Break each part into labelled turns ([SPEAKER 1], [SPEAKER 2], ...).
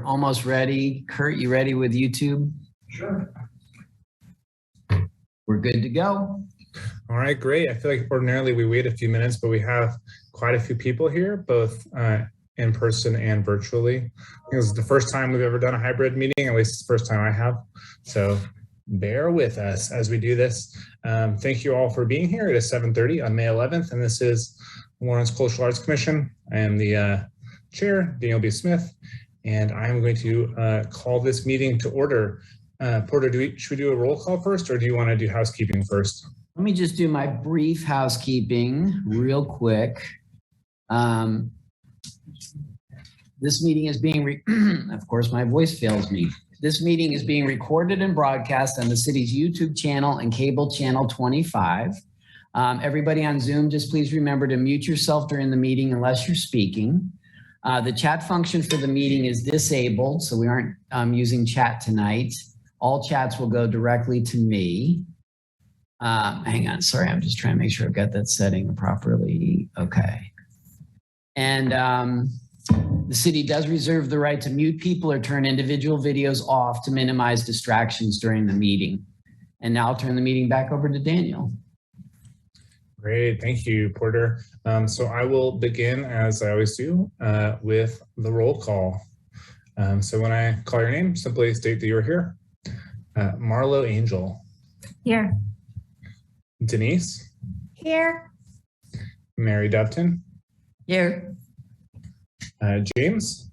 [SPEAKER 1] almost ready. Kurt, you ready with YouTube?
[SPEAKER 2] Sure.
[SPEAKER 1] We're good to go.
[SPEAKER 2] All right, great. I feel like ordinarily we wait a few minutes, but we have quite a few people here, both in person and virtually. This is the first time we've ever done a hybrid meeting, at least it's the first time I have. So bear with us as we do this. Thank you all for being here. It is 7:30 on May 11th, and this is Lawrence Cultural Arts Commission. I am the chair, Daniel B. Smith, and I'm going to call this meeting to order. Porter, should we do a roll call first, or do you want to do housekeeping first?
[SPEAKER 1] Let me just do my brief housekeeping real quick. This meeting is being, of course, my voice fails me. This meeting is being recorded and broadcast on the city's YouTube channel and cable channel 25. Everybody on Zoom, just please remember to mute yourself during the meeting unless you're speaking. The chat function for the meeting is disabled, so we aren't using chat tonight. All chats will go directly to me. Hang on, sorry, I'm just trying to make sure I've got that setting properly. Okay. And the city does reserve the right to mute people or turn individual videos off to minimize distractions during the meeting. And now I'll turn the meeting back over to Daniel.
[SPEAKER 2] Great, thank you, Porter. So I will begin, as I always do, with the roll call. So when I call your name, simply state that you're here. Marlo Angel.
[SPEAKER 3] Here.
[SPEAKER 2] Denise.
[SPEAKER 3] Here.
[SPEAKER 2] Mary Doveton.
[SPEAKER 3] Here.
[SPEAKER 2] James.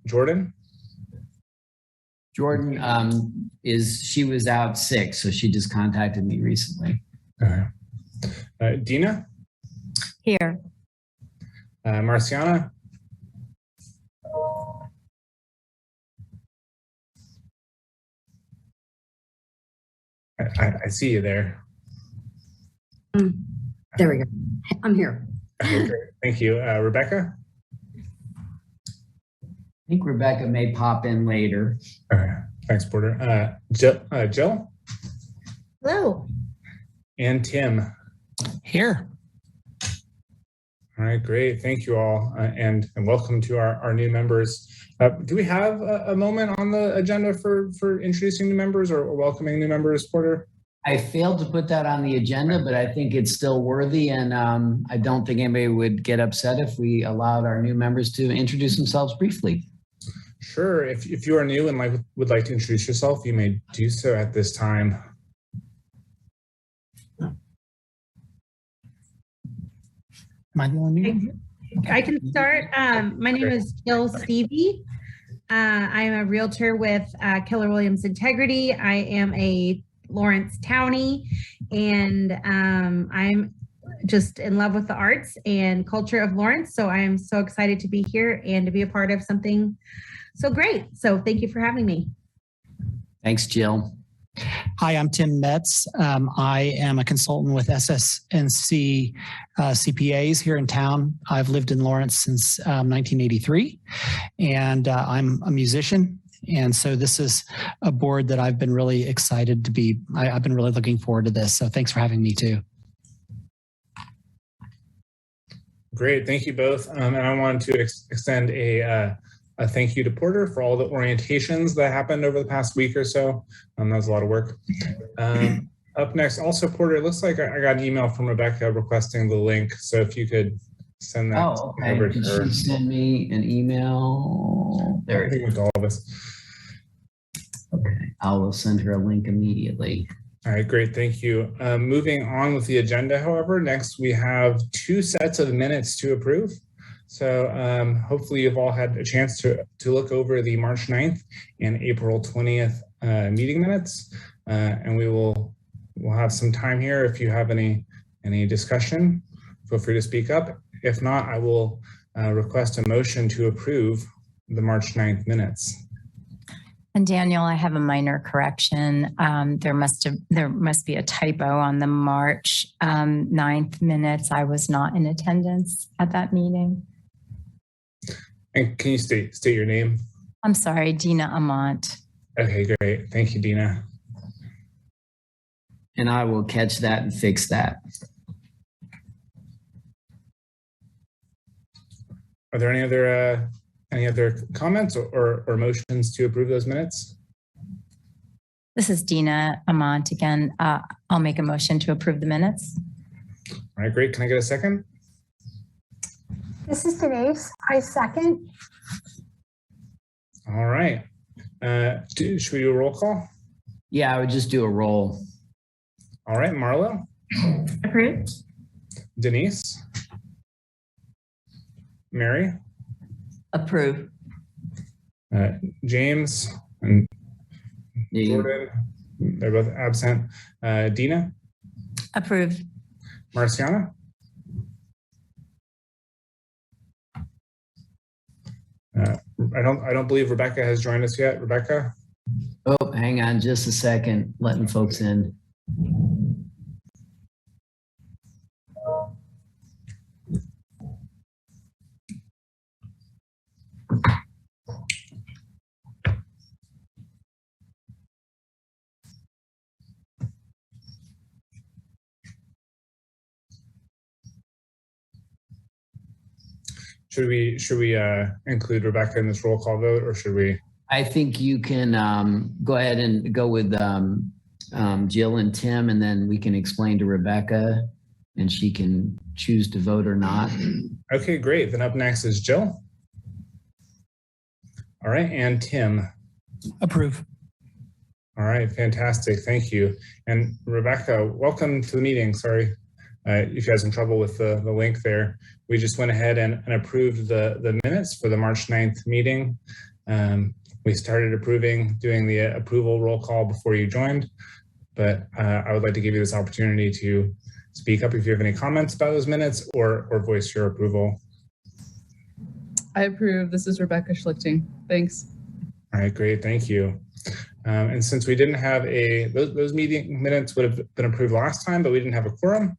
[SPEAKER 2] Jordan.
[SPEAKER 1] Jordan she was out sick, so she just contacted me recently.
[SPEAKER 2] Dina.
[SPEAKER 3] Here.
[SPEAKER 2] Marciana. I see you there.
[SPEAKER 3] There we go. I'm here.
[SPEAKER 2] Okay, great. Thank you. Rebecca?
[SPEAKER 1] I think Rebecca may pop in later.
[SPEAKER 2] Thanks, Porter. Jill?
[SPEAKER 3] Hello.
[SPEAKER 2] And Tim?
[SPEAKER 4] Here.
[SPEAKER 2] All right, great. Thank you all, and welcome to our new members. Do we have a moment on the agenda for introducing new members or welcoming new members, Porter?
[SPEAKER 1] I failed to put that on the agenda, but I think it's still worthy, and I don't think anybody would get upset if we allowed our new members to introduce themselves briefly.
[SPEAKER 2] Sure. If you are new and would like to introduce yourself, you may do so at this time.
[SPEAKER 4] Am I the only new?
[SPEAKER 3] I can start. My name is Jill Stevie. I am a realtor with Keller Williams Integrity. I am a Lawrence Townie, and I'm just in love with the arts and culture of Lawrence. So I am so excited to be here and to be a part of something so great. So thank you for having me.
[SPEAKER 1] Thanks, Jill.
[SPEAKER 4] Hi, I'm Tim Metz. I am a consultant with SS&C CPAs here in town. I've lived in Lawrence since 1983, and I'm a musician. And so this is a board that I've been really excited to be. I've been really looking forward to this. So thanks for having me too.
[SPEAKER 2] Great, thank you both. And I wanted to extend a thank you to Porter for all the orientations that happened over the past week or so. That was a lot of work. Up next, also Porter, it looks like I got an email from Rebecca requesting the link. So if you could send that over to her.
[SPEAKER 1] Did she send me an email? There it is.
[SPEAKER 2] With all of us.
[SPEAKER 1] Okay, I will send her a link immediately.
[SPEAKER 2] All right, great, thank you. Moving on with the agenda, however, next we have 2 sets of minutes to approve. So hopefully you've all had a chance to look over the March 9th and April 20th meeting minutes. And we'll have some time here. If you have any discussion, feel free to speak up. If not, I will request a motion to approve the March 9th minutes.
[SPEAKER 5] And Daniel, I have a minor correction. There must be a typo on the March 9th minutes. I was not in attendance at that meeting.
[SPEAKER 2] And can you state your name?
[SPEAKER 5] I'm sorry, Dina Amont.
[SPEAKER 2] Okay, great. Thank you, Dina.
[SPEAKER 1] And I will catch that and fix that.
[SPEAKER 2] Are there any other Any other comments or motions to approve those minutes?
[SPEAKER 5] This is Dina Amont again. I'll make a motion to approve the minutes.
[SPEAKER 2] All right, great. Can I get a second?
[SPEAKER 6] This is Denise. I second.
[SPEAKER 2] All right. Should we do a roll call?
[SPEAKER 1] Yeah, I would just do a roll.
[SPEAKER 2] All right, Marlo.
[SPEAKER 3] Approved.
[SPEAKER 2] Denise. Mary.
[SPEAKER 5] Approve.
[SPEAKER 2] James and
[SPEAKER 1] You-
[SPEAKER 2] Jordan. They're both absent. Dina.
[SPEAKER 5] Approve.
[SPEAKER 2] Marciana. I don't believe Rebecca has joined us yet. Rebecca.
[SPEAKER 1] Oh, hang on just a second, letting folks in.
[SPEAKER 2] Should we include Rebecca in this roll call vote, or should we?
[SPEAKER 1] I think you can go ahead and go with Jill and Tim, and then we can explain to Rebecca and she can choose to vote or not.
[SPEAKER 2] Okay, great. Then up next is Jill. All right, and Tim.
[SPEAKER 4] Approve.
[SPEAKER 2] All right, fantastic. Thank you. And Rebecca, welcome to the meeting. Sorry if you guys in trouble with the link there. We just went ahead and approved the minutes for the March 9th meeting. We started doing the approval roll call before you joined, but I would like to give you this opportunity to speak up if you have any comments about those minutes or voice your approval.
[SPEAKER 7] I approve. This is Rebecca Schlichting. Thanks.
[SPEAKER 2] All right, great. Thank you. And since we didn't have those meeting minutes would have been approved last time, but we didn't have a quorum.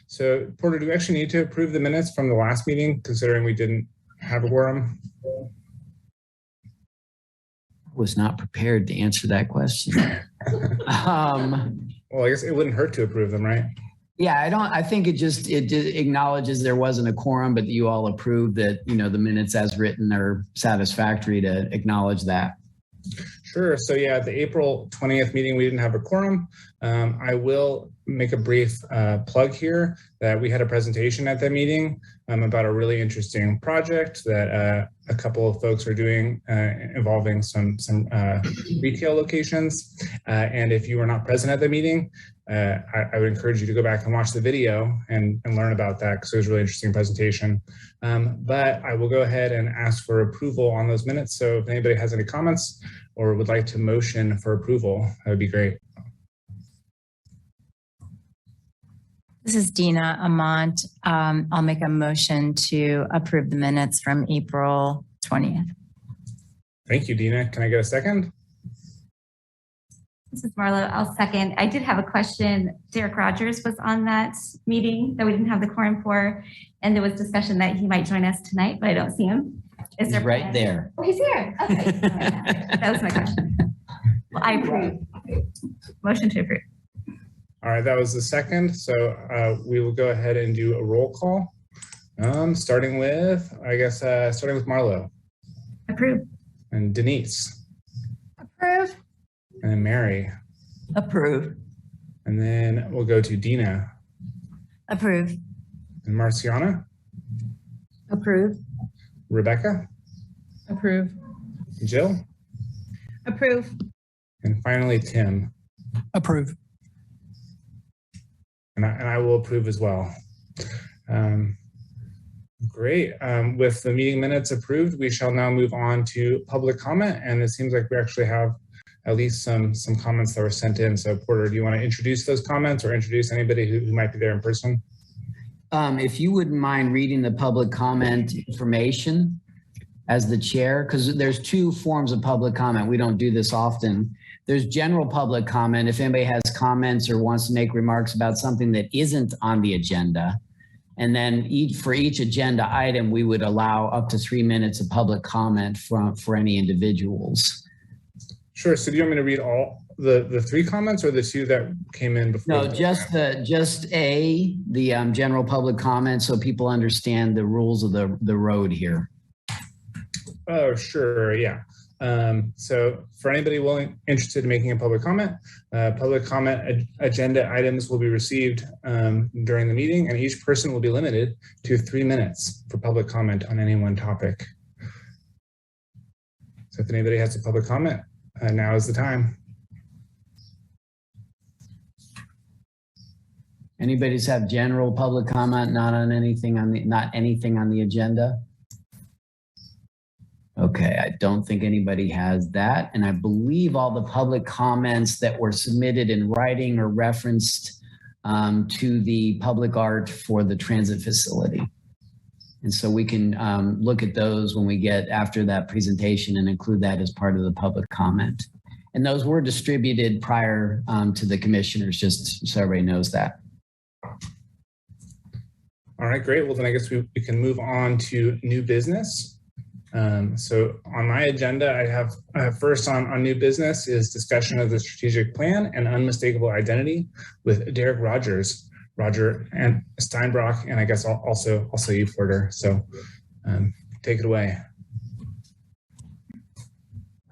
[SPEAKER 2] So Porter, do we actually need to approve the minutes from the last meeting, considering we didn't have a quorum?
[SPEAKER 1] Was not prepared to answer that question.
[SPEAKER 2] Well, I guess it wouldn't hurt to approve them, right?
[SPEAKER 1] Yeah, I think it just acknowledges there wasn't a quorum, but you all approved that, the minutes as written are satisfactory to acknowledge that.
[SPEAKER 2] Sure. So yeah, at the April 20th meeting, we didn't have a quorum. I will make a brief plug here that we had a presentation at that meeting about a really interesting project that a couple of folks are doing involving some retail locations. And if you were not present at the meeting, I would encourage you to go back and watch the video and learn about that, because it was a really interesting presentation. But I will go ahead and ask for approval on those minutes. So if anybody has any comments or would like to motion for approval, that would be great.
[SPEAKER 5] This is Dina Amont. I'll make a motion to approve the minutes from April 20th.
[SPEAKER 2] Thank you, Dina. Can I get a second?
[SPEAKER 8] This is Marlo. I'll second. I did have a question. Derek Rogers was on that meeting that we didn't have the quorum for, and there was discussion that he might join us tonight, but I don't see him. Is
[SPEAKER 1] He's right there.
[SPEAKER 8] Oh, he's here. Okay. That was my question. Well, I approve. Motion to approve.
[SPEAKER 2] All right, that was the second. So we will go ahead and do a roll call. Starting with Marlo.
[SPEAKER 8] Approve.
[SPEAKER 2] And Denise.
[SPEAKER 6] Approve.
[SPEAKER 2] And then Mary.
[SPEAKER 5] Approve.
[SPEAKER 2] And then we'll go to Dina.
[SPEAKER 5] Approve.
[SPEAKER 2] And Marciana.
[SPEAKER 5] Approve.
[SPEAKER 2] Rebecca.
[SPEAKER 7] Approve.
[SPEAKER 2] Jill.
[SPEAKER 3] Approve.
[SPEAKER 2] And finally, Tim.
[SPEAKER 4] Approve.
[SPEAKER 2] And I will approve as well. Great. With the meeting minutes approved, we shall now move on to public comment. And it seems like we actually have at least some comments that were sent in. So Porter, do you want to introduce those comments or introduce anybody who might be there in person?
[SPEAKER 1] If you wouldn't mind reading the public comment information as the chair, because there's two forms of public comment. We don't do this often. There's general public comment. If anybody has comments or wants to make remarks about something that isn't on the agenda. And then for each agenda item, we would allow up to 3 minutes of public comment for any individuals.
[SPEAKER 2] Sure. So do you want me to read all the three comments or the two that came in before?
[SPEAKER 1] No, just the general public comment so people understand the rules of the road here.
[SPEAKER 2] Oh, sure. Yeah. So for anybody interested in making a public comment agenda items will be received during the meeting, and each person will be limited to 3 minutes for public comment on any one topic. So if anybody has a public comment, now is the time.
[SPEAKER 1] Anybody's have general public comment, not anything on the agenda? Okay, I don't think anybody has that. And I believe all the public comments that were submitted in writing or referenced to the public art for the transit facility. And so we can look at those when we get after that presentation and include that as part of the public comment. And those were distributed prior to the commissioners, just so everybody knows that.
[SPEAKER 2] All right, great. Well, then I guess we can move on to new business. So on my agenda, I have first on new business is discussion of the strategic plan and unmistakable identity with Derek Rogers, Roger and Steinbrock, and I guess also you, Porter. So take it away.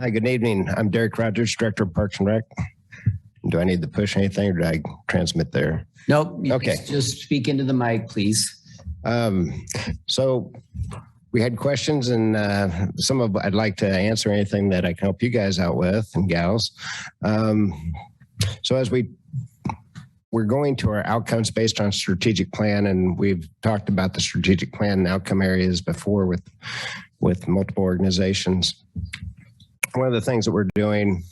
[SPEAKER 9] Hi, good evening. I'm Derek Rogers, Director of Parks and Rec. Do I need to push anything or do I transmit there?
[SPEAKER 1] Nope.
[SPEAKER 9] Okay.
[SPEAKER 1] Just speak into the mic, please.
[SPEAKER 9] So we had questions, and I'd like to answer anything that I can help you guys out with and gals. So as we're going to our outcomes based on strategic plan, and we've talked about the strategic plan and outcome areas before with multiple organizations. One of the things that we're doing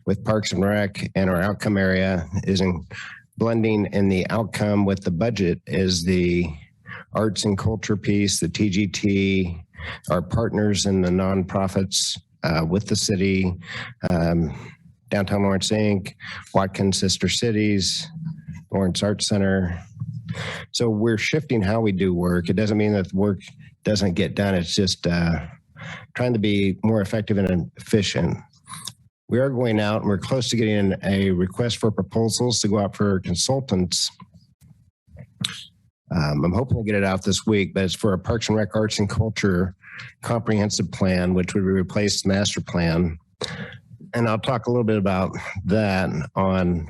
[SPEAKER 9] with Parks and Rec and our outcome area is in blending in the outcome with the budget is the arts and culture piece, the TGT, our partners in the nonprofits with the city, Downtown Lawrence Inc., Watkins Sister Cities, Lawrence Arts Center. So we're shifting how we do work. It doesn't mean that the work doesn't get done. It's just trying to be more effective and efficient. We are going out, and we're close to getting a request for proposals to go out for consultants. I'm hoping to get it out this week, but it's for a Parks and Rec Arts and Culture comprehensive plan, which would replace the master plan. And I'll talk a little bit about that on,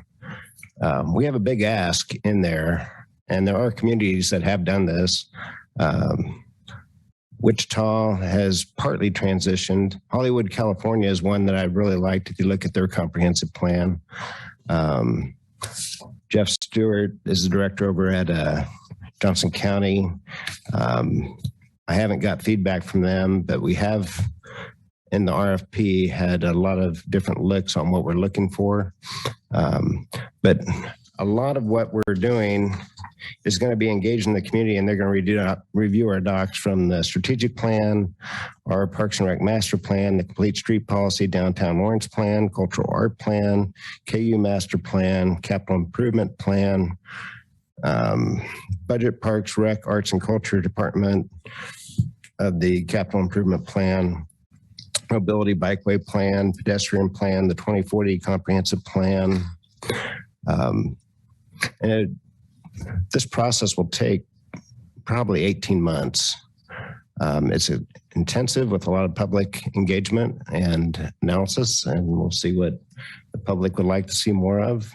[SPEAKER 9] we have a big ask in there, and there are communities that have done this. Wichita has partly transitioned. Hollywood, California is one that I'd really liked if you look at their comprehensive plan. Jeff Stewart is the director over at Johnson County. I haven't got feedback from them, but we have in the RFP had a lot of different looks on what we're looking for. But a lot of what we're doing is going to be engaging the community, and they're going to review our docs from the strategic plan, our Parks and Rec master plan, the complete street policy, downtown Lawrence plan, cultural art plan, KU master plan, capital improvement plan, budget, Parks, Rec, Arts and Culture Department of the capital improvement plan, mobility bikeway plan, pedestrian plan, the 2040 comprehensive plan. This process will take probably 18 months. It's intensive with a lot of public engagement and analysis, and we'll see what the public would like to see more of.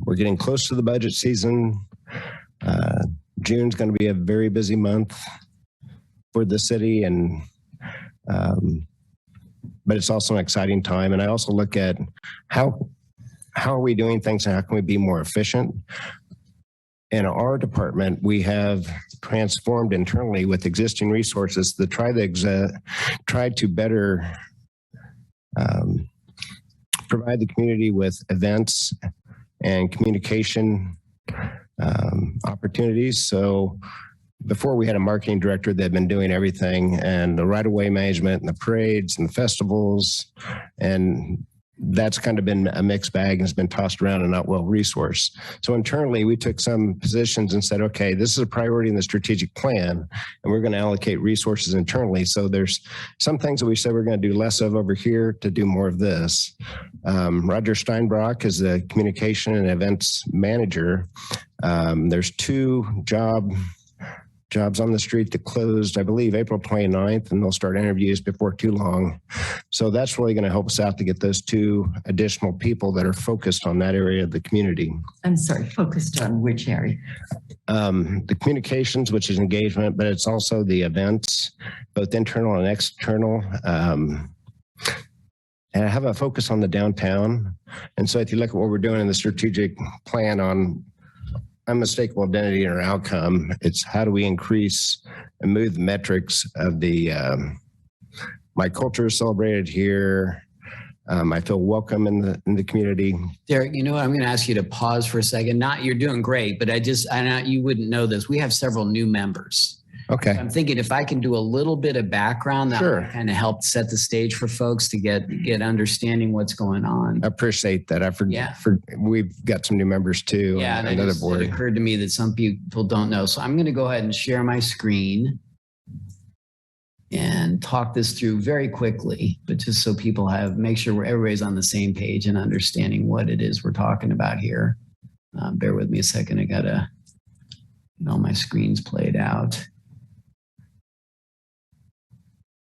[SPEAKER 9] We're getting close to the budget season. June's going to be a very busy month for the city, and but it's also an exciting time. And I also look at how are we doing things and how can we be more efficient? In our department, we have transformed internally with existing resources to try to better provide the community with events and communication opportunities. So before we had a marketing director that had been doing everything, and the right-of-way management and the parades and the festivals, and that's kind of been a mixed bag and has been tossed around and not well resourced. So internally, we took some positions and said, okay, this is a priority in the strategic plan, and we're going to allocate resources internally. So there's some things that we said we're going to do less of over here to do more of this. Roger Steinbrock is the communication and events manager. There's two job jobs on the street that closed, I believe, April 29th, and they'll start interviews before too long. So that's really going to help us out to get those 2 additional people that are focused on that area of the community.
[SPEAKER 10] I'm sorry, focused on which area?
[SPEAKER 9] The communications, which is engagement, but it's also the events, both internal and external. And I have a focus on the downtown. And so if you look at what we're doing in the strategic plan on unmistakable identity and our outcome, it's how do we increase and move the metrics of the my culture is celebrated here. I feel welcome in the community.
[SPEAKER 1] Derek, you know what? I'm going to ask you to pause for a second. You're doing great, but I know you wouldn't know this. We have several new members.
[SPEAKER 9] Okay.
[SPEAKER 1] I'm thinking if I can do a little bit of background, that
[SPEAKER 9] Sure.
[SPEAKER 1] would kind of help set the stage for folks to get understanding what's going on.
[SPEAKER 9] I appreciate that. We've got some new members too.
[SPEAKER 1] Yeah,
[SPEAKER 9] on
[SPEAKER 1] and
[SPEAKER 9] another
[SPEAKER 1] it
[SPEAKER 9] board.
[SPEAKER 1] occurred to me that some people don't know. So I'm going to go ahead and share my screen and talk this through very quickly, but just so people make sure everybody's on the same page and understanding what it is we're talking about here. Bear with me a second. I got to get all my screens played out.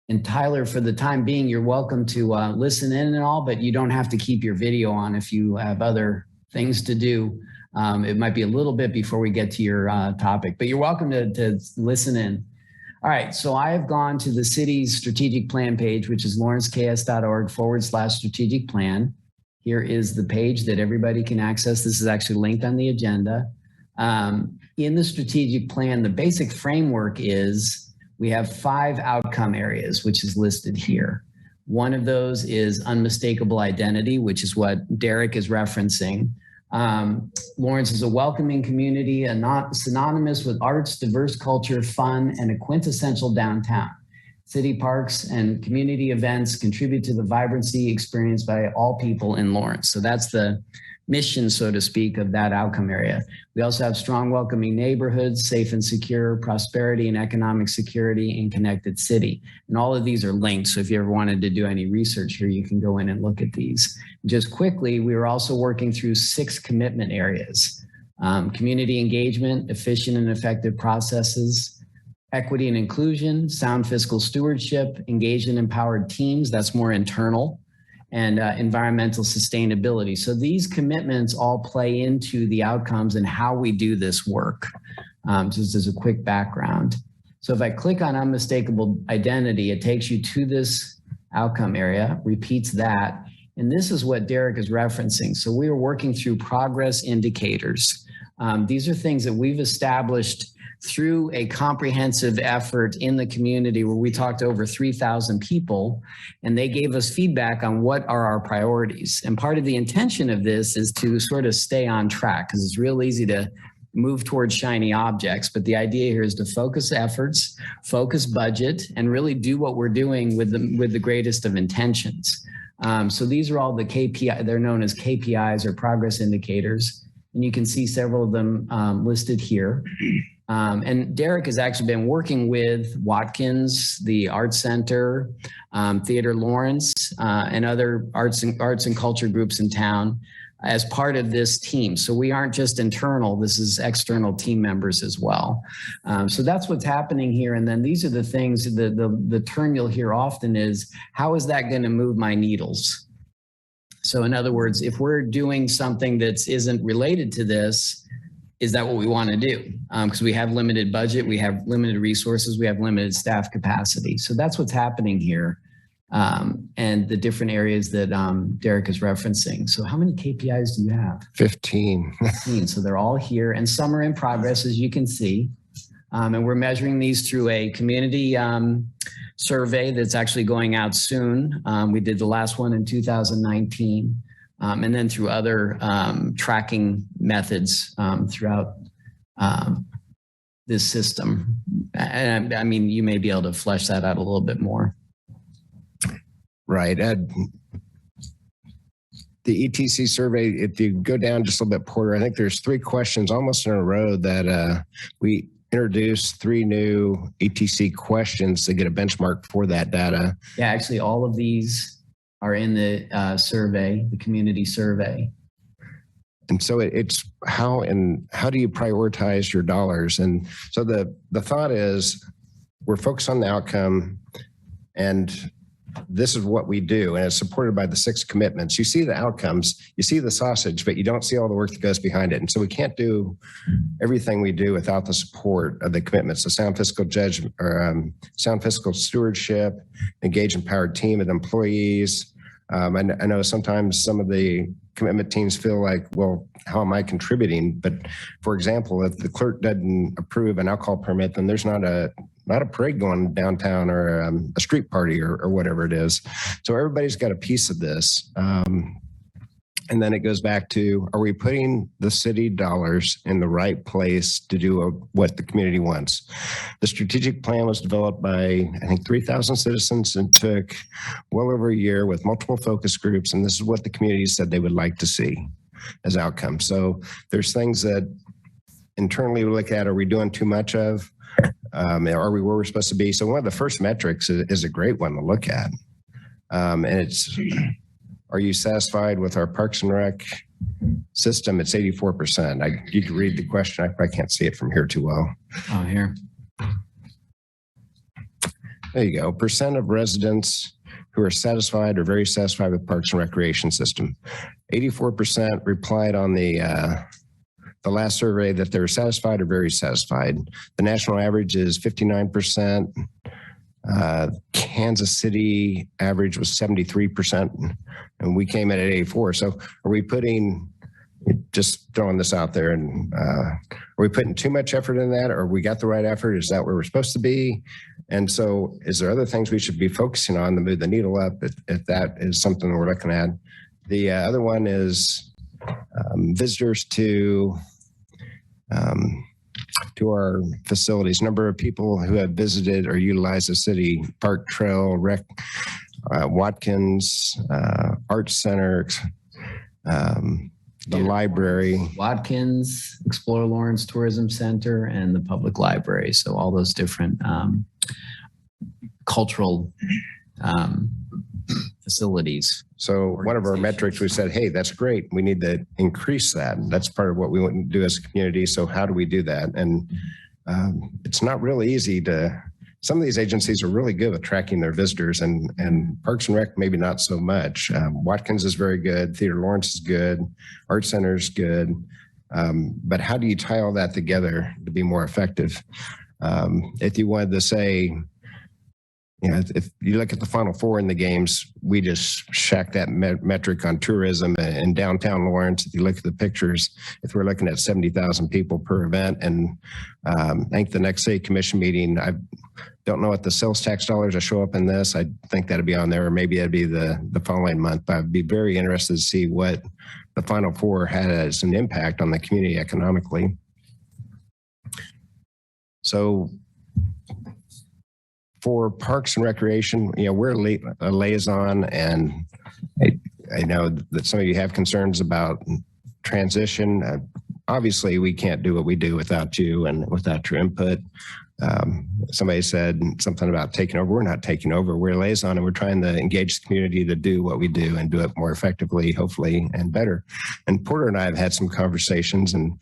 [SPEAKER 1] And Tyler, for the time being, you're welcome to listen in and all, but you don't have to keep your video on if you have other things to do. It might be a little bit before we get to your topic, but you're welcome to listen in. All right, so I have gone to the city's strategic plan page, which is lawrenceks.org/strategic plan. Here is the page that everybody can access. This is actually linked on the agenda. In the strategic plan, the basic framework is we have 5 outcome areas, which is listed here. One of those is unmistakable identity, which is what Derek is referencing. Lawrence is a welcoming community, synonymous with arts, diverse culture, fun, and a quintessential downtown. City parks and community events contribute to the vibrancy experienced by all people in Lawrence. So that's the mission, so to speak, of that outcome area. We also have strong, welcoming neighborhoods, safe and secure, prosperity and economic security, and connected city. And all of these are linked. So if you ever wanted to do any research here, you can go in and look at these. Just quickly, we were also working through 6 commitment areas: community engagement, efficient and effective processes, equity and inclusion, sound fiscal stewardship, engaged and empowered teams, that's more internal, and environmental sustainability. So these commitments all play into the outcomes and how we do this work, just as a quick background. So if I click on unmistakable identity, it takes you to this outcome area, repeats that, and this is what Derek is referencing. So we are working through progress indicators. These are things that we've established through a comprehensive effort in the community where we talked to over 3,000 people, and they gave us feedback on what are our priorities. And part of the intention of this is to sort of stay on track, because it's real easy to move towards shiny objects. But the idea here is to focus efforts, focus budget, and really do what we're doing with the greatest of intentions. So these are all the KPI, they're known as KPIs or progress indicators. And you can see several of them listed here. And Derek has actually been working with Watkins, the Arts Center, Theater Lawrence, and other arts and culture groups in town as part of this team. So we aren't just internal, this is external team members as well. So that's what's happening here. And then these are the things, the term you'll hear often is, how is that going to move my needles? So in other words, if we're doing something that isn't related to this, is that what we want to do? Because we have limited budget, we have limited resources, we have limited staff capacity. So that's what's happening here, and the different areas that Derek is referencing. So how many KPIs do you have?
[SPEAKER 9] 15.
[SPEAKER 1] 15. So they're all here, and some are in progress, as you can see. And we're measuring these through a community survey that's actually going out soon. We did the last one in 2019. And then through other tracking methods throughout this system. And I mean, you may be able to flesh that out a little bit more.
[SPEAKER 9] Right. The ETC survey, if you go down just a little bit, Porter, I think there's 3 questions almost in a row that we introduced 3 new ETC questions to get a benchmark for that data.
[SPEAKER 1] Yeah, actually all of these are in the survey, the community survey.
[SPEAKER 9] And so it's how do you prioritize your dollars? And so the thought is we're focused on the outcome, and this is what we do, and it's supported by the 6 commitments. You see the outcomes, you see the sausage, but you don't see all the work that goes behind it. And so we can't do everything we do without the support of the commitments, the sound fiscal judgment, or sound fiscal stewardship, engage empowered team of employees. I know sometimes some of the commitment teams feel like, well, how am I contributing? But for example, if the clerk doesn't approve an alcohol permit, then there's not a parade going downtown or a street party or whatever it is. So everybody's got a piece of this. And then it goes back to, are we putting the city dollars in the right place to do what the community wants? The strategic plan was developed by, I think, 3,000 citizens and took well over a year with multiple focus groups. And this is what the community said they would like to see as outcomes. So there's things that internally we look at, are we doing too much of? Are we where we're supposed to be? So one of the first metrics is a great one to look at. And it's, are you satisfied with our Parks and Rec system? It's 84%. You can read the question. I probably can't see it from here too well.
[SPEAKER 1] Oh, here.
[SPEAKER 9] There you go. Percent of residents who are satisfied or very satisfied with Parks and Recreation system. 84% replied on the last survey that they were satisfied or very satisfied. The national average is 59%. Kansas City average was 73%, and we came in at 84. So are we putting, just throwing this out there, and are we putting too much effort in that, or we got the right effort? Is that where we're supposed to be? And so is there other things we should be focusing on to move the needle up if that is something we're looking at? The other one is visitors to our facilities, number of people who have visited or utilized the city park, trail, rec, Watkins, Art Center, the library.
[SPEAKER 1] Watkins, Explore Lawrence Tourism Center, and the public library. So all those different cultural facilities.
[SPEAKER 9] So one of our metrics, we said, hey, that's great. We need to increase that. And that's part of what we want to do as a community. So how do we do that? And it's not really easy to, some of these agencies are really good at tracking their visitors, and Parks and Rec, maybe not so much. Watkins is very good. Theater Lawrence is good. Art Center is good. But how do you tie all that together to be more effective? If you wanted to say, you know, if you look at the Final Four in the games, we just shacked that metric on tourism in downtown Lawrence. If you look at the pictures, if we're looking at 70,000 people per event, and I think the next city commission meeting, I don't know what the sales tax dollars that show up in this. I think that'd be on there, or maybe it'd be the following month. But I'd be very interested to see what the Final Four had as an impact on the community economically. So for Parks and Recreation, you know, we're a liaison, and I know that some of you have concerns about transition. Obviously, we can't do what we do without you and without your input. Somebody said something about taking over. We're not taking over. We're a liaison, and we're trying to engage the community to do what we do and do it more effectively, hopefully, and better. And Porter and I have had some conversations, and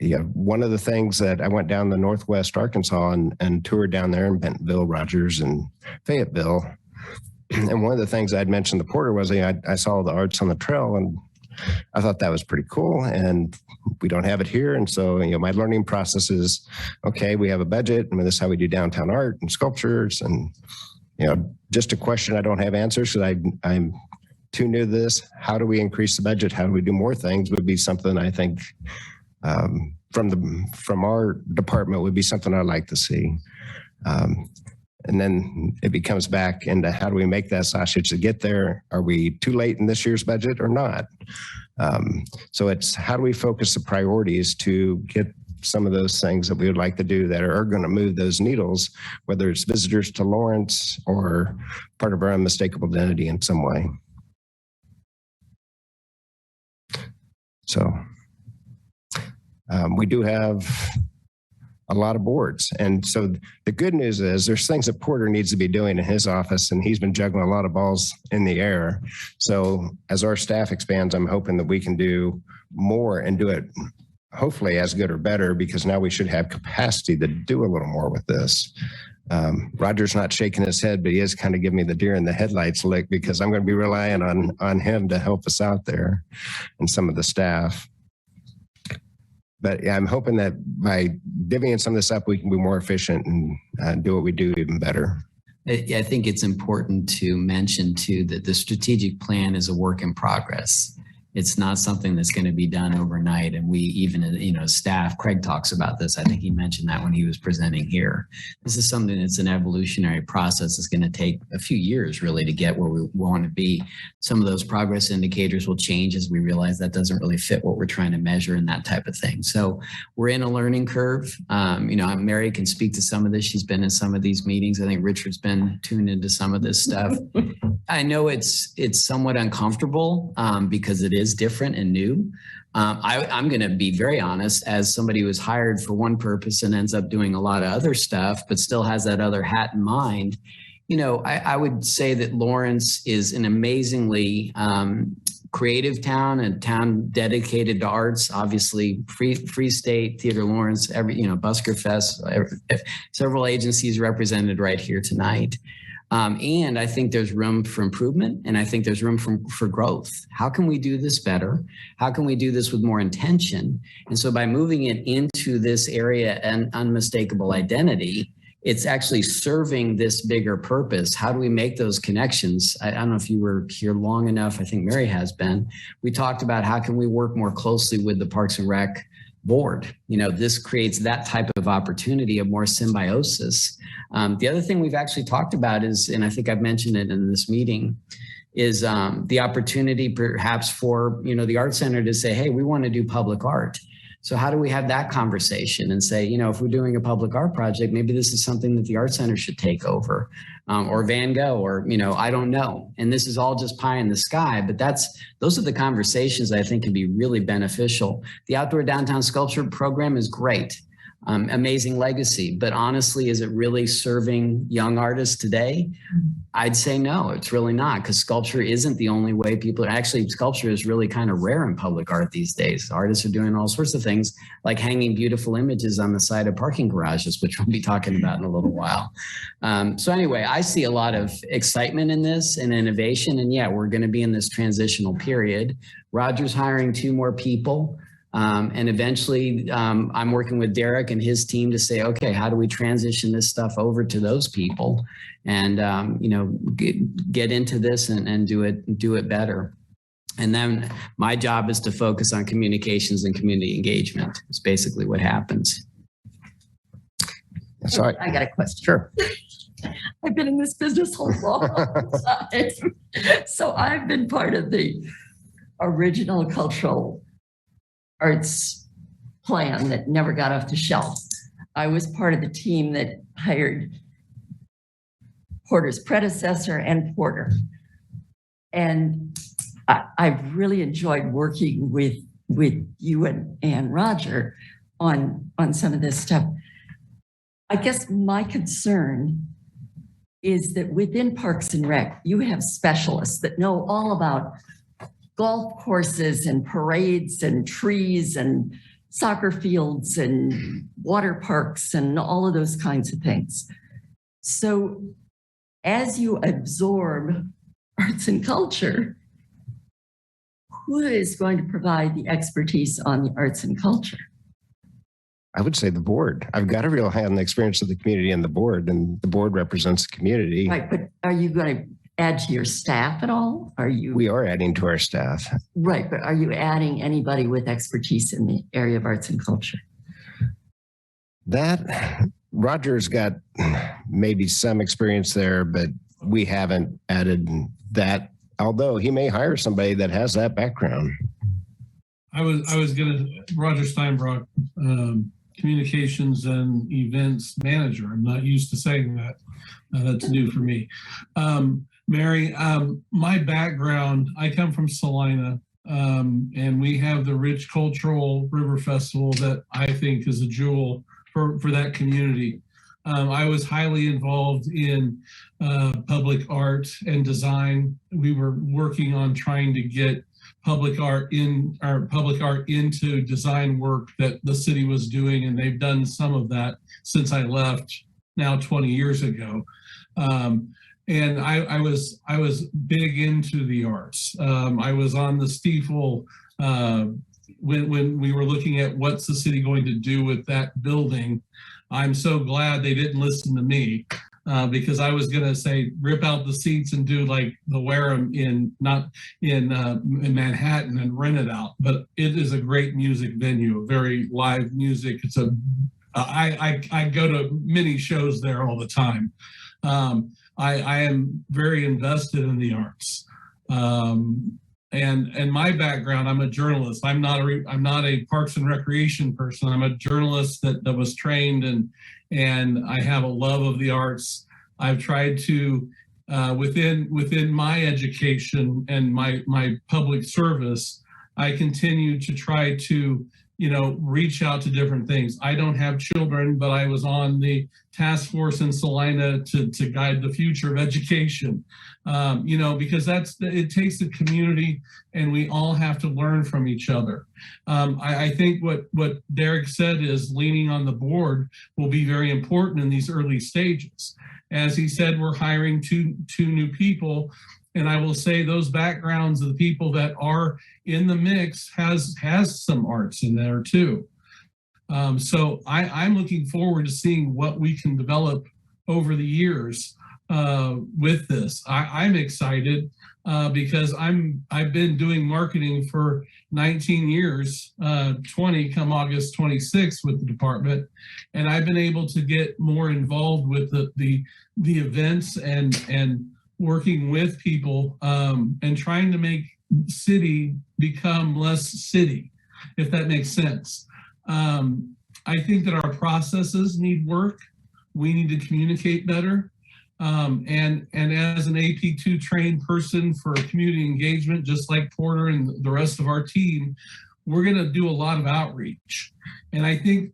[SPEAKER 9] yeah, one of the things that I went down to Northwest Arkansas and toured down there in Bentonville, Rogers, and Fayetteville. And one of the things I'd mentioned to Porter was, you know, I saw the arts on the trail, and I thought that was pretty cool. And we don't have it here. And so, you know, my learning process is, okay, we have a budget, and this is how we do downtown art and sculptures. And, you know, just a question I don't have answers, because I'm too new to this. How do we increase the budget? How do we do more things would be something I think from our department would be something I'd like to see. And then it becomes back into how do we make that sausage to get there? Are we too late in this year's budget or not? So it's how do we focus the priorities to get some of those things that we would like to do that are going to move those needles, whether it's visitors to Lawrence or part of our unmistakable identity in some way. So we do have a lot of boards. And so the good news is there's things that Porter needs to be doing in his office, and he's been juggling a lot of balls in the air. So as our staff expands, I'm hoping that we can do more and do it hopefully as good or better, because now we should have capacity to do a little more with this. Roger's not shaking his head, but he is kind of giving me the deer in the headlights lick, because I'm going to be relying on him to help us out there and some of the staff. But yeah, I'm hoping that by divvying some of this up, we can be more efficient and do what we do even better.
[SPEAKER 1] I think it's important to mention too that the strategic plan is a work in progress. It's not something that's going to be done overnight. And we even, staff, Craig talks about this. I think he mentioned that when he was presenting here. This is something that's an evolutionary process. It's going to take a few years really to get where we want to be. Some of those progress indicators will change as we realize that doesn't really fit what we're trying to measure and that type of thing. So we're in a learning curve. Mary can speak to some of this. She's been in some of these meetings. I think Richard's been tuned into some of this stuff. I know it's somewhat uncomfortable because it is different and new. I'm going to be very honest, as somebody who was hired for one purpose and ends up doing a lot of other stuff, but still has that other hat in mind. I would say that Lawrence is an amazingly creative town, a town dedicated to arts. Obviously, Free State, Theater Lawrence, Busker Fest, several agencies represented right here tonight. And I think there's room for improvement, and I think there's room for growth. How can we do this better? How can we do this with more intention? And so by moving it into this area and unmistakable identity, it's actually serving this bigger purpose. How do we make those connections? I don't know if you were here long enough. I think Mary has been. We talked about how can we work more closely with the Parks and Rec board. This creates that type of opportunity of more symbiosis. The other thing we've actually talked about is, and I think I've mentioned it in this meeting, is the opportunity perhaps for, the Art Center to say, hey, we want to do public art. So how do we have that conversation and say, if we're doing a public art project, maybe this is something that the Art Center should take over, or Van Gogh, or, I don't know. And this is all just pie in the sky, but those are the conversations I think can be really beneficial. The Outdoor Downtown Sculpture program is great. Amazing legacy, but honestly, is it really serving young artists today? I'd say no, it's really not, because sculpture isn't the only way sculpture is really kind of rare in public art these days. Artists are doing all sorts of things like hanging beautiful images on the side of parking garages, which we'll be talking about in a little while. So anyway, I see a lot of excitement in this and innovation, and yeah, we're going to be in this transitional period. Roger's hiring 2 more people. And eventually I'm working with Derek and his team to say, okay, how do we transition this stuff over to those people and, get into this and do it better. And then my job is to focus on communications and community engagement. It's basically what happens.
[SPEAKER 9] So
[SPEAKER 10] I got a question.
[SPEAKER 9] Sure.
[SPEAKER 10] I've been in this business a long time. So I've been part of the original cultural arts plan that never got off the shelf. I was part of the team that hired Porter's predecessor and Porter. And I've really enjoyed working with you and Roger on some of this stuff. I guess my concern is that within Parks and Rec, you have specialists that know all about golf courses and parades and trees and soccer fields and water parks and all of those kinds of things. So as you absorb arts and culture, who is going to provide the expertise on the arts and culture?
[SPEAKER 9] I would say the board. I've got a real hand in the experience of the community and the board represents the community.
[SPEAKER 10] Right, but are you going to add to your staff at all?
[SPEAKER 9] We are adding to our staff.
[SPEAKER 10] Right, but are you adding anybody with expertise in the area of arts and culture?
[SPEAKER 9] Roger's got maybe some experience there, but we haven't added that, although he may hire somebody that has that background.
[SPEAKER 11] Roger Steinbrock, communications and events manager. I'm not used to saying that. That's new for me. Mary, my background, I come from Salina, and we have the rich cultural river festival that I think is a jewel for that community. I was highly involved in public art and design. We were working on trying to get public art into design work that the city was doing, and they've done some of that since I left now 20 years ago. And I was big into the arts. I was on the Stiefel when we were looking at what's the city going to do with that building. I'm so glad they didn't listen to me because I was going to say rip out the seats and do like the Wareham in Manhattan and rent it out. But it is a great music venue, very live music. It's I go to many shows there all the time. I am very invested in the arts. And my background, I'm a journalist. I'm not a Parks and Recreation person. I'm a journalist that was trained and I have a love of the arts. I've tried to within my education and my public service, I continue to try to reach out to different things. I don't have children, but I was on the task force in Salina to guide the future of education. Because it takes the community and we all have to learn from each other. I think what Derek said is leaning on the board will be very important in these early stages. As he said, we're hiring two new people. And I will say those backgrounds of the people that are in the mix has some arts in there too. So I'm looking forward to seeing what we can develop over the years with this. I'm excited because I've been doing marketing for 19 years, 20 come August 26th with the department, and I've been able to get more involved with the events and working with people and trying to make city become less city, if that makes sense. I think that our processes need work. We need to communicate better. And as an AP2 trained person for community engagement, just like Porter and the rest of our team, we're going to do a lot of outreach. And I think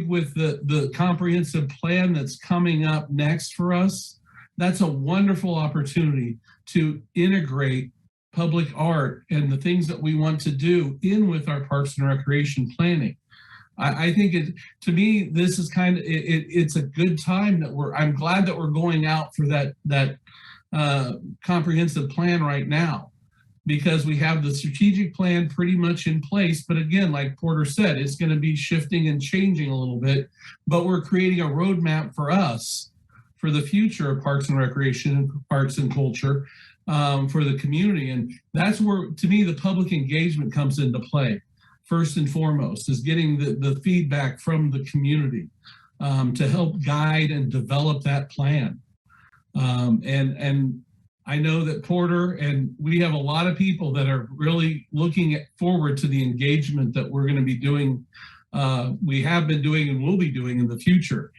[SPEAKER 11] with the comprehensive plan that's coming up next for us, that's a wonderful opportunity to integrate public art and the things that we want to do in with our Parks and Recreation planning. I think to me, this is it's a good time that I'm glad that we're going out for that comprehensive plan right now, because we have the strategic plan pretty much in place. But again, like Porter said, it's going to be shifting and changing a little bit, but we're creating a roadmap for us for the future of Parks and Recreation, arts and culture, for the community. And that's where, to me, the public engagement comes into play. First and foremost is getting the feedback from the community to help guide and develop that plan. And I know that Porter and we have a lot of people that are really looking forward to the engagement that we're going to be doing, we have been doing and will be doing in the future.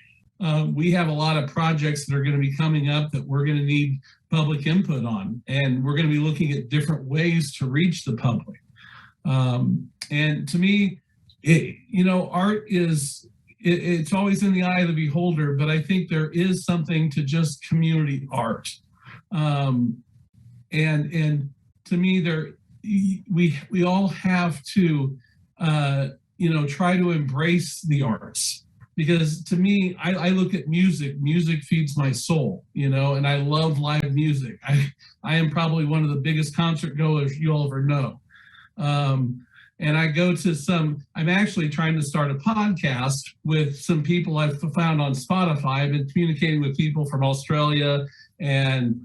[SPEAKER 11] We have a lot of projects that are going to be coming up that we're going to need public input on, and we're going to be looking at different ways to reach the public. And to me, art is, it's always in the eye of the beholder, but I think there is something to just community art. And to me, we all have to, try to embrace the arts. Because to me, I look at music feeds my soul, and I love live music. I am probably one of the biggest concert goers you'll ever know. And I go to I'm actually trying to start a podcast with some people I've found on Spotify. I've been communicating with people from Australia and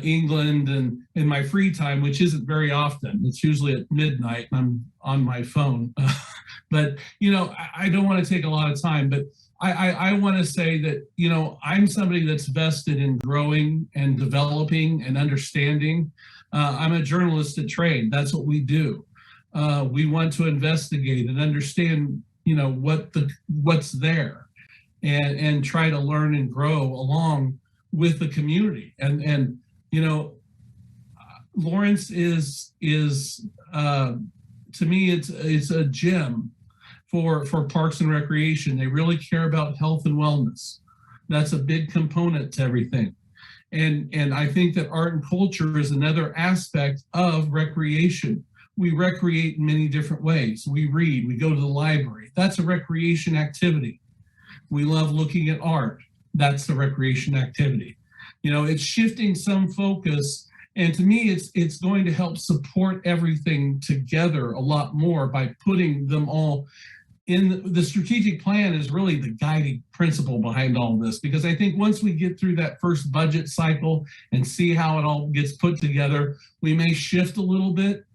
[SPEAKER 11] England and in my free time, which isn't very often. It's usually at midnight and I'm on my phone. But, I don't want to take a lot of time, but I want to say that, I'm somebody that's vested in growing and developing and understanding. I'm a journalist at trade. That's what we do. We want to investigate and understand, what's there and try to learn and grow along with the community. And Lawrence is to me, it's a gem for Parks and Recreation. They really care about health and wellness. That's a big component to everything. And I think that art and culture is another aspect of recreation. We recreate in many different ways. We read, we go to the library. That's a recreation activity. We love looking at art. That's a recreation activity. You know, it's shifting some focus. And to me, it's going to help support everything together a lot more by putting them all in. The strategic plan is really the guiding principle behind all this, because I think once we get through that first budget cycle and see how it all gets put together, we may shift a little bit.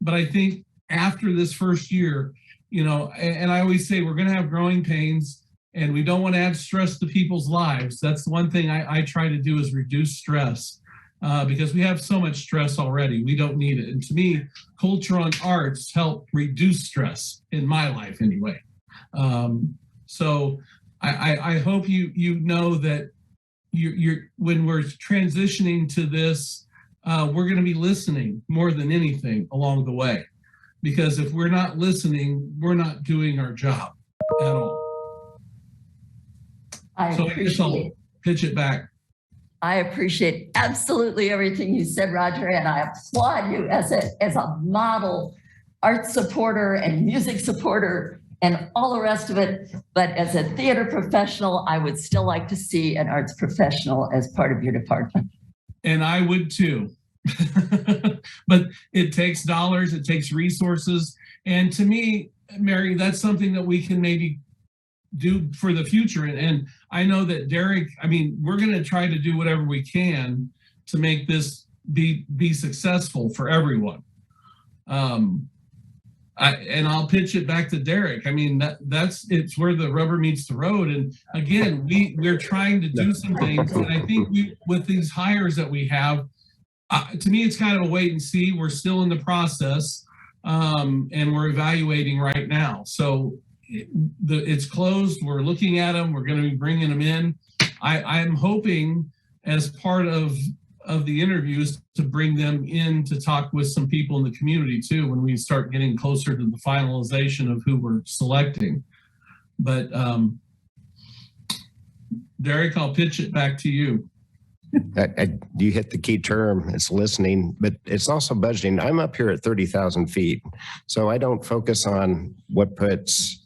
[SPEAKER 11] But I think after this first year, you know, and I always say we're going to have growing pains and we don't want to add stress to people's lives. That's the one thing I try to do, is reduce stress. Because we have so much stress already. We don't need it. And to me, culture and arts help reduce stress in my life anyway. So I hope you know that you're when we're transitioning to this, we're going to be listening more than anything along the way. Because if we're not listening, we're not doing our job at all. I guess I'll pitch it back.
[SPEAKER 10] I appreciate absolutely everything you said, Roger, and I applaud you as a model art supporter and music supporter and all the rest of it. But as a theater professional, I would still like to see an arts professional as part of your department.
[SPEAKER 11] And I would too. But it takes dollars, it takes resources. And to me, Mary, that's something that we can maybe do for the future. And I know that Derek, I mean, we're going to try to do whatever we can to make this be successful for everyone. And I'll pitch it back to Derek. I mean, it's where the rubber meets the road. And again, we're trying to do some things. And I think with these hires that we have, to me, it's kind of a wait and see. We're still in the process, and we're evaluating right now. So it's closed. We're looking at them. We're going to be bringing them in. I'm hoping, as part of the interviews, to bring them in to talk with some people in the community too, when we start getting closer to the finalization of who we're selecting. But Derek, I'll pitch it back to you.
[SPEAKER 9] You hit the key term. It's listening, but it's also budgeting. I'm up here at 30,000 feet, so I don't focus on what puts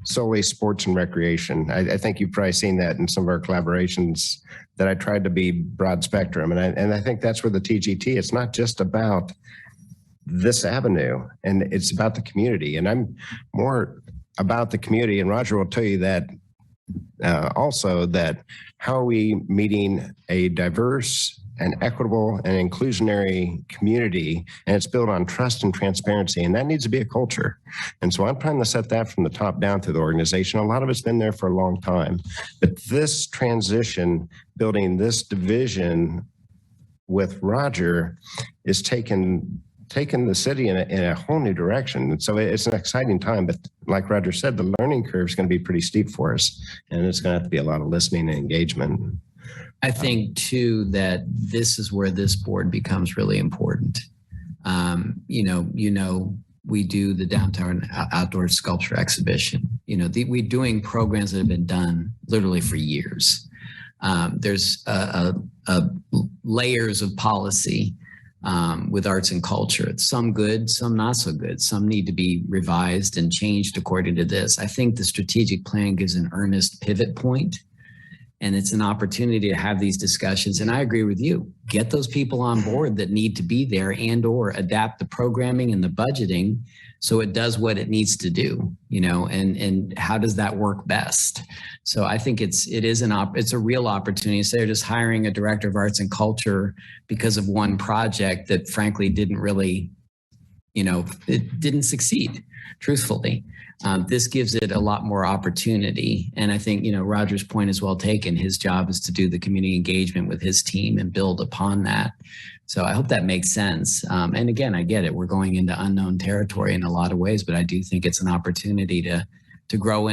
[SPEAKER 9] solely sports and recreation. I think you've probably seen that in some of our collaborations, that I tried to be broad spectrum. And I think that's where the TGT, it's not just about this avenue, and it's about the community. And I'm more about the community. And Roger will tell you that also, that how are we meeting a diverse and equitable and inclusionary community, and it's built on trust and transparency, and that needs to be a culture. And so I'm trying to set that from the top down through the organization. A lot of it's been there for a long time, but this transition, building this division with Roger, is taking the city in a whole new direction. And so it's an exciting time, but like Roger said, the learning curve is going to be pretty steep for us, and it's going to have to be a lot of listening and engagement.
[SPEAKER 1] I think too that this is where this board becomes really important. We do the downtown outdoor sculpture exhibition. We're doing programs that have been done literally for years. There's layers of policy with arts and culture. Some good, some not so good. Some need to be revised and changed according to this. I think the strategic plan gives an earnest pivot point. And it's an opportunity to have these discussions. And I agree with you. Get those people on board that need to be there, and or adapt the programming and the budgeting so it does what it needs to do, and how does that work best? So I think it's a real opportunity. Instead of just hiring a director of arts and culture because of one project that frankly didn't really, it didn't succeed, truthfully. This gives it a lot more opportunity. And I think, Roger's point is well taken. His job is to do the community engagement with his team and build upon that. So I hope that makes sense. And again, I get it. We're going into unknown territory in a lot of ways, but I do think it's an opportunity to grow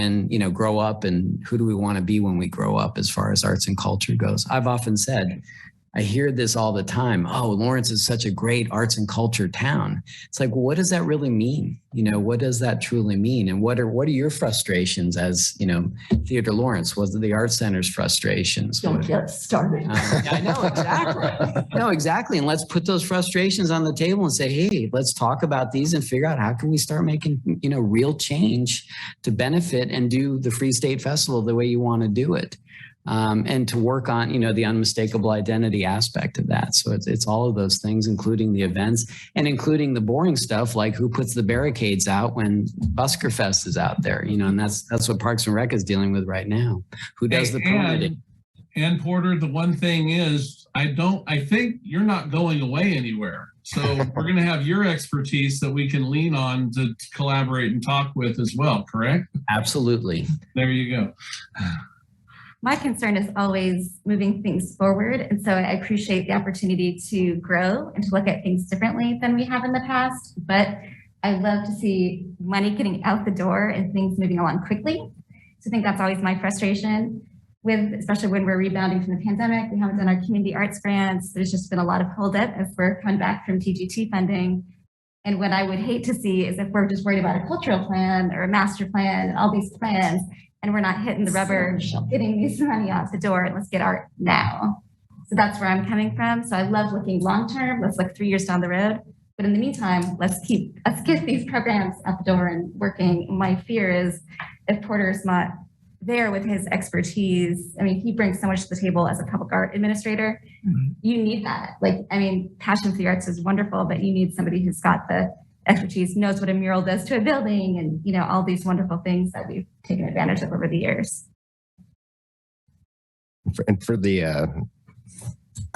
[SPEAKER 1] up, and who do we want to be when we grow up as far as arts and culture goes. I've often said, I hear this all the time. Oh, Lawrence is such a great arts and culture town. It's like, well, what does that really mean? You know, what does that truly mean? And what are your frustrations as, you know, Theater Lawrence? Was it the Art Center's frustrations?
[SPEAKER 10] Don't get started.
[SPEAKER 1] I know, exactly. No, exactly. And let's put those frustrations on the table and say, hey, let's talk about these and figure out how can we start making, you know, real change to benefit and do the Free State Festival the way you want to do it. And to work on, you know, the unmistakable identity aspect of that. So it's all of those things, including the events and including the boring stuff like who puts the barricades out when Busker Fest is out there, you know, and that's what Parks and Rec is dealing with right now. Who does the permitting?
[SPEAKER 11] And Porter, the one thing is, I think you're not going away anywhere. So we're going to have your expertise that we can lean on to collaborate and talk with as well, correct?
[SPEAKER 1] Absolutely.
[SPEAKER 11] There you go.
[SPEAKER 8] My concern is always moving things forward. And so I appreciate the opportunity to grow and to look at things differently than we have in the past. But I love to see money getting out the door and things moving along quickly. So I think that's always my frustration with, especially when we're rebounding from the pandemic. We haven't done our community arts grants. There's just been a lot of holdup as we're coming back from TGT funding. And what I would hate to see is if we're just worried about a cultural plan or a master plan and all these plans, and we're not hitting the rubber, getting this money out the door, and let's get art now. So that's where I'm coming from. So I love looking long-term. Let's look 3 years down the road. But in the meantime, let's get these programs out the door and working. My fear is if Porter's not there with his expertise, I mean, he brings so much to the table as a public art administrator. You need that. Like, I mean, passion for the arts is wonderful, but you need somebody who's got the expertise, knows what a mural does to a building, and, you know, all these wonderful things that we've taken advantage of over the years.
[SPEAKER 9] And for the,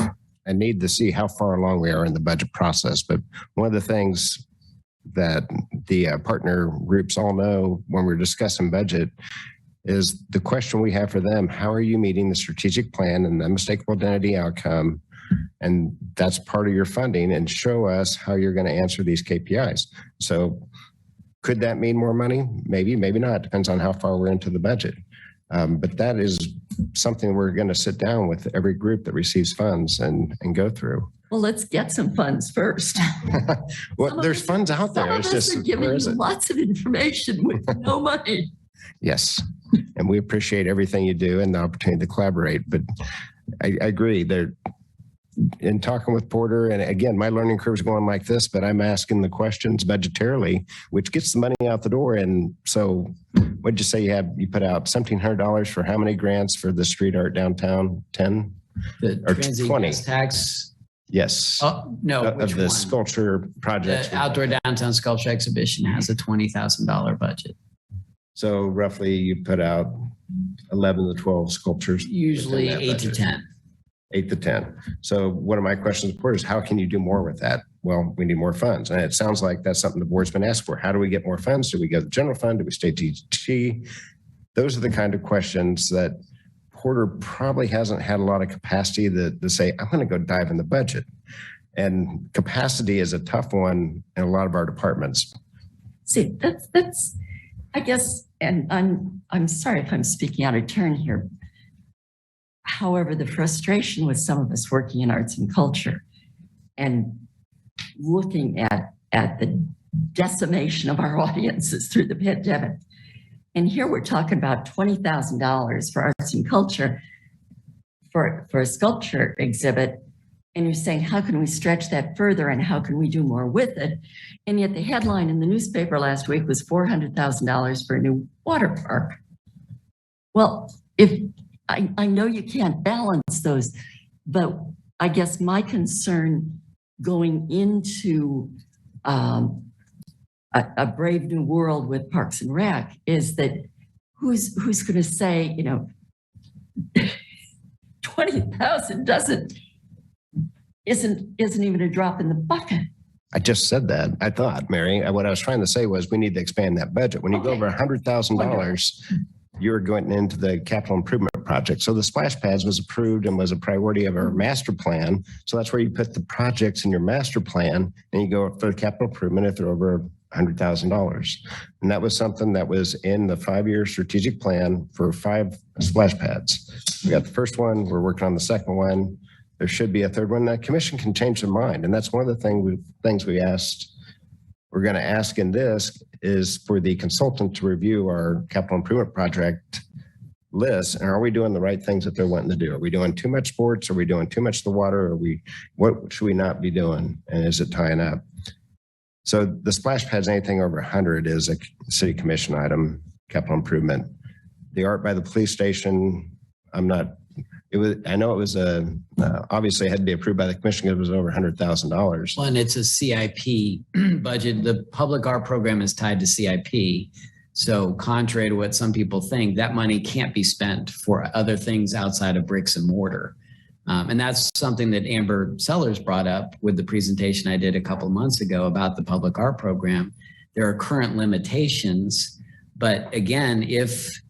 [SPEAKER 9] I need to see how far along we are in the budget process, but one of the things that the partner groups all know when we're discussing budget is the question we have for them: how are you meeting the strategic plan and the unmistakable identity outcome? And that's part of your funding, and show us how you're going to answer these KPIs. So could that mean more money? Maybe, maybe not. Depends on how far we're into the budget. But that is something we're going to sit down with every group that receives funds and go through.
[SPEAKER 10] Well, let's get some funds first.
[SPEAKER 9] Well, there's funds out there.
[SPEAKER 10] It's just giving you lots of information with no money.
[SPEAKER 9] Yes, and we appreciate everything you do and the opportunity to collaborate. But I agree that in talking with Porter, and again, my learning curve is going like this, but I'm asking the questions budgetarily, which gets the money out the door. And so what'd you say you put out $1,700 for how many grants for the street art downtown? 10 or 20
[SPEAKER 1] tax?
[SPEAKER 9] Yes.
[SPEAKER 1] Oh, no.
[SPEAKER 9] Of the sculpture projects.
[SPEAKER 1] The outdoor downtown sculpture exhibition has a $20,000 budget.
[SPEAKER 9] So roughly you put out 11 to 12 sculptures.
[SPEAKER 1] Usually 8 to 10.
[SPEAKER 9] 8 to 10. So one of my questions to the board is, how can you do more with that? Well, we need more funds. And it sounds like that's something the board's been asked for. How do we get more funds? Do we go to the general fund? Do we stay TGT? Those are the kind of questions that Porter probably hasn't had a lot of capacity to say, I'm going to go dive in the budget. And capacity is a tough one in a lot of our departments.
[SPEAKER 10] See, that's I guess, and I'm sorry if I'm speaking out of turn here. However, the frustration with some of us working in arts and culture and looking at the decimation of our audiences through the pandemic. And here we're talking about $20,000 for arts and culture for a sculpture exhibit. And you're saying, how can we stretch that further and how can we do more with it? And yet the headline in the newspaper last week was $400,000 for a new water park. Well, I know you can't balance those, but I guess my concern going into a brave new world with Parks and Rec is that who's going to say, you know, 20,000 isn't even a drop in the bucket.
[SPEAKER 9] I just said that. I thought, Mary, what I was trying to say was we need to expand that budget. When you go over $100,000, you're going into the capital improvement project. So the splash pads was approved and was a priority of our master plan. So that's where you put the projects in your master plan and you go for the capital improvement if they're over $100,000. And that was something that was in the 5-year strategic plan for 5 splash pads. We got the first one, we're working on the second one. there should be a third one. The commission can change their mind. And that's one of the things we asked. We're going to ask in this is for the consultant to review our capital improvement project list. And are we doing the right things that they're wanting to do? Are we doing too much sports? Are we doing too much of the water? What should we not be doing? And is it tying up? So the splash pads, anything over 100 is a city commission item, capital improvement. The art by the police station, I know it was obviously it had to be approved by the commission because it was over $100,000.
[SPEAKER 1] Well, and it's a CIP budget. The public art program is tied to CIP. So contrary to what some people think, that money can't be spent for other things outside of bricks and mortar. And that's something that Amber Sellers brought up with the presentation I did a couple of months ago about the public art program. There are current limitations, but again, if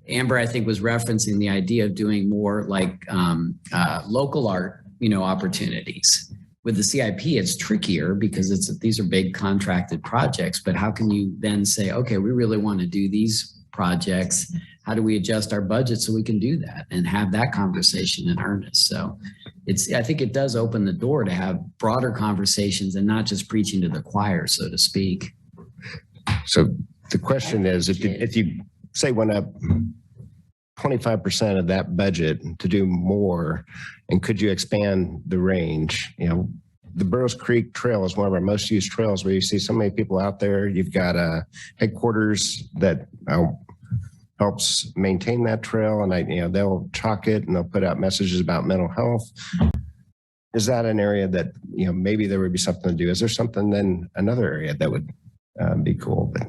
[SPEAKER 1] Amber, I think, was referencing the idea of doing more like local art, opportunities. With the CIP, it's trickier because these are big contracted projects, but how can you then say, okay, we really want to do these projects. How do we adjust our budget so we can do that and have that conversation in earnest? So I think it does open the door to have broader conversations and not just preaching to the choir, so to speak.
[SPEAKER 9] So the question is, if you say went up 25% of that budget to do more, and could you expand the range? The Burroughs Creek Trail is one of our most used trails where you see so many people out there. You've got a headquarters that helps maintain that trail, and they'll chalk it and they'll put out messages about mental health. Is that an area that maybe there would be something to do? Is there something then another area that would be cool? But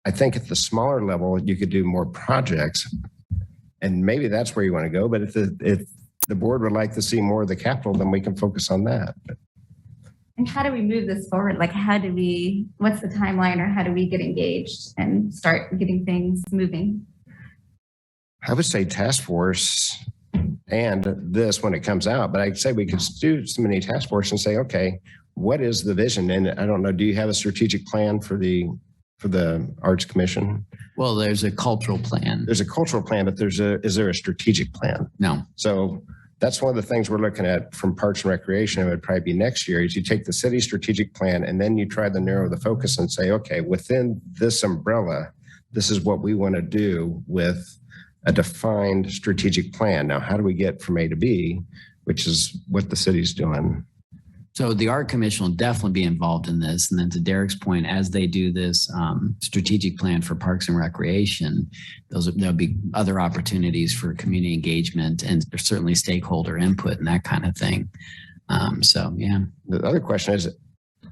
[SPEAKER 9] I think at the smaller level, you could do more projects, and maybe that's where you want to go. But if the board would like to see more of the capital, then we can focus on that.
[SPEAKER 8] And how do we move this forward? Like, what's the timeline, or how do we get engaged and start getting things moving?
[SPEAKER 9] I would say task force and this when it comes out, but I'd say we could do some mini task force and say, okay, what is the vision? And I don't know, do you have a strategic plan for the Arts Commission?
[SPEAKER 1] Well, there's a cultural plan.
[SPEAKER 9] There's a cultural plan, but is there a strategic plan?
[SPEAKER 1] No.
[SPEAKER 9] So that's one of the things we're looking at from Parks and Recreation. It would probably be next year is you take the city strategic plan and then you try to narrow the focus and say, okay, within this umbrella, this is what we want to do with a defined strategic plan. Now, how do we get from A to B, which is what the city's doing?
[SPEAKER 1] So the Art Commission will definitely be involved in this. And then to Derek's point, as they do this strategic plan for Parks and Recreation, there'll be other opportunities for community engagement and there's certainly stakeholder input and that kind of thing. So, yeah.
[SPEAKER 9] The other question is,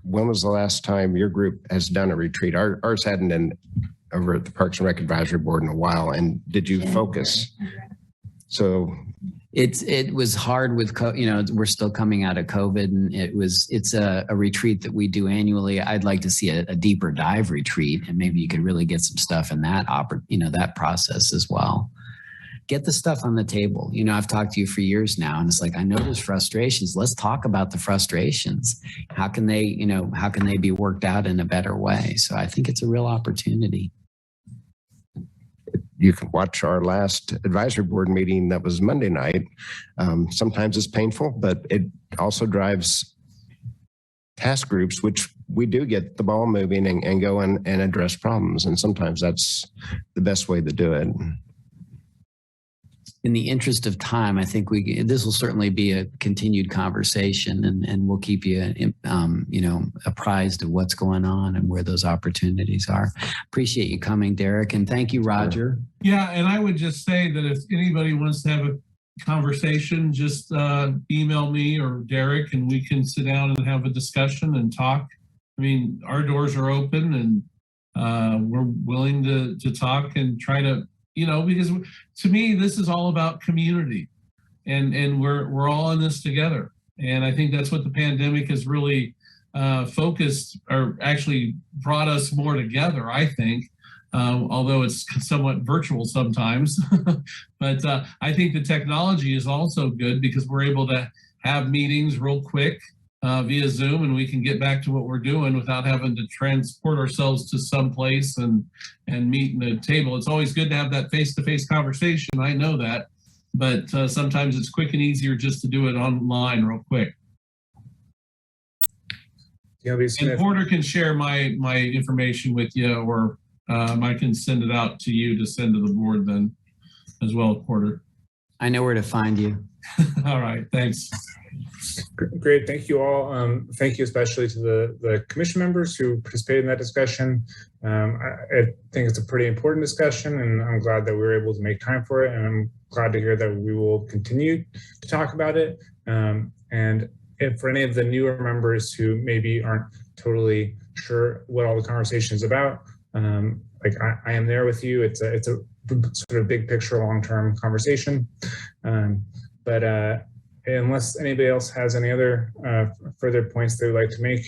[SPEAKER 9] when was the last time your group has done a retreat? Ours hadn't been over at the Parks and Rec Advisory Board in a while. And did you focus? So
[SPEAKER 1] it was hard with, we're still coming out of COVID, and it's a retreat that we do annually. I'd like to see a deeper dive retreat, and maybe you could really get some stuff in that that process as well. Get the stuff on the table. I've talked to you for years now, and it's like, I know there's frustrations. Let's talk about the frustrations. How can they be worked out in a better way? So I think it's a real opportunity.
[SPEAKER 9] You can watch our last advisory board meeting that was Monday night. Sometimes it's painful, but it also drives task groups, which we do get the ball moving and go and address problems. And sometimes that's the best way to do it.
[SPEAKER 1] In the interest of time, I think this will certainly be a continued conversation, and we'll keep you, apprised of what's going on and where those opportunities are. Appreciate you coming, Derek, and thank you, Roger.
[SPEAKER 11] Yeah, and I would just say that if anybody wants to have a conversation, just email me or Derek, and we can sit down and have a discussion and talk. I mean, our doors are open, and we're willing to talk and try to. Because to me, this is all about community, and we're all in this together. And I think that's what the pandemic has really focused, or actually brought us more together, I think, although it's somewhat virtual sometimes. But I think the technology is also good because we're able to have meetings real quick via Zoom, and we can get back to what we're doing without having to transport ourselves to some place and meet in the table. It's always good to have that face-to-face conversation. I know that. but sometimes it's quick and easier just to do it online real quick. And Porter can share my information with you, or I can send it out to you to send to the board then as well, Porter.
[SPEAKER 1] I know where to find you.
[SPEAKER 11] All right, thanks.
[SPEAKER 2] Great, thank you all. Thank you especially to the commission members who participated in that discussion. I think it's a pretty important discussion, and I'm glad that we were able to make time for it, and I'm glad to hear that we will continue to talk about it. And if for any of the newer members who maybe aren't totally sure what all the conversation is about, like I am there with you. It's a sort of big picture, long-term conversation. But unless anybody else has any other further points they would like to make,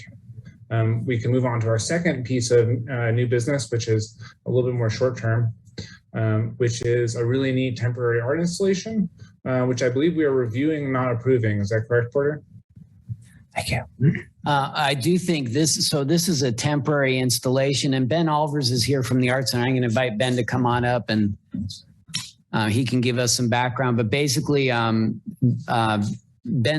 [SPEAKER 2] we can move on to our second piece of new business, which is a little bit more short-term, which is a really neat temporary art installation, which I believe we are reviewing, not approving. Is that correct, Porter?
[SPEAKER 1] Thank you. I do think this is a temporary installation, and Ben Ahlvers is here from the Art Center. I'm going to invite Ben to come on up, and he can give us some background. But basically, Ben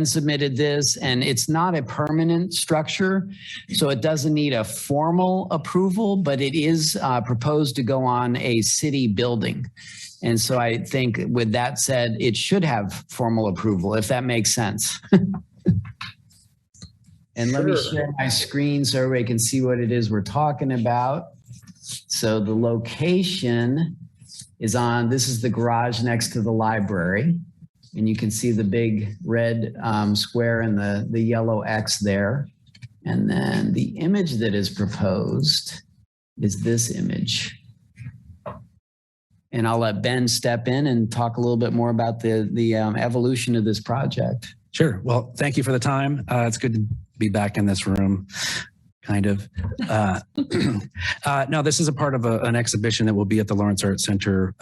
[SPEAKER 1] submitted this, and it's not a permanent structure, so it doesn't need a formal approval, but it is proposed to go on a city building. And so I think with that said, it should have formal approval, if that makes sense. And let me share my screen so everybody can see what it is we're talking about. So the location is on, this is the garage next to the library. And you can see the big red square and the yellow X there. And then the image that is proposed is this image. And I'll let Ben step in and talk a little bit more about the evolution of this project.
[SPEAKER 12] Sure. Well, thank you for the time. It's good to be back in this room, kind of. No, this is a part of an exhibition that will be at the Lawrence Art Center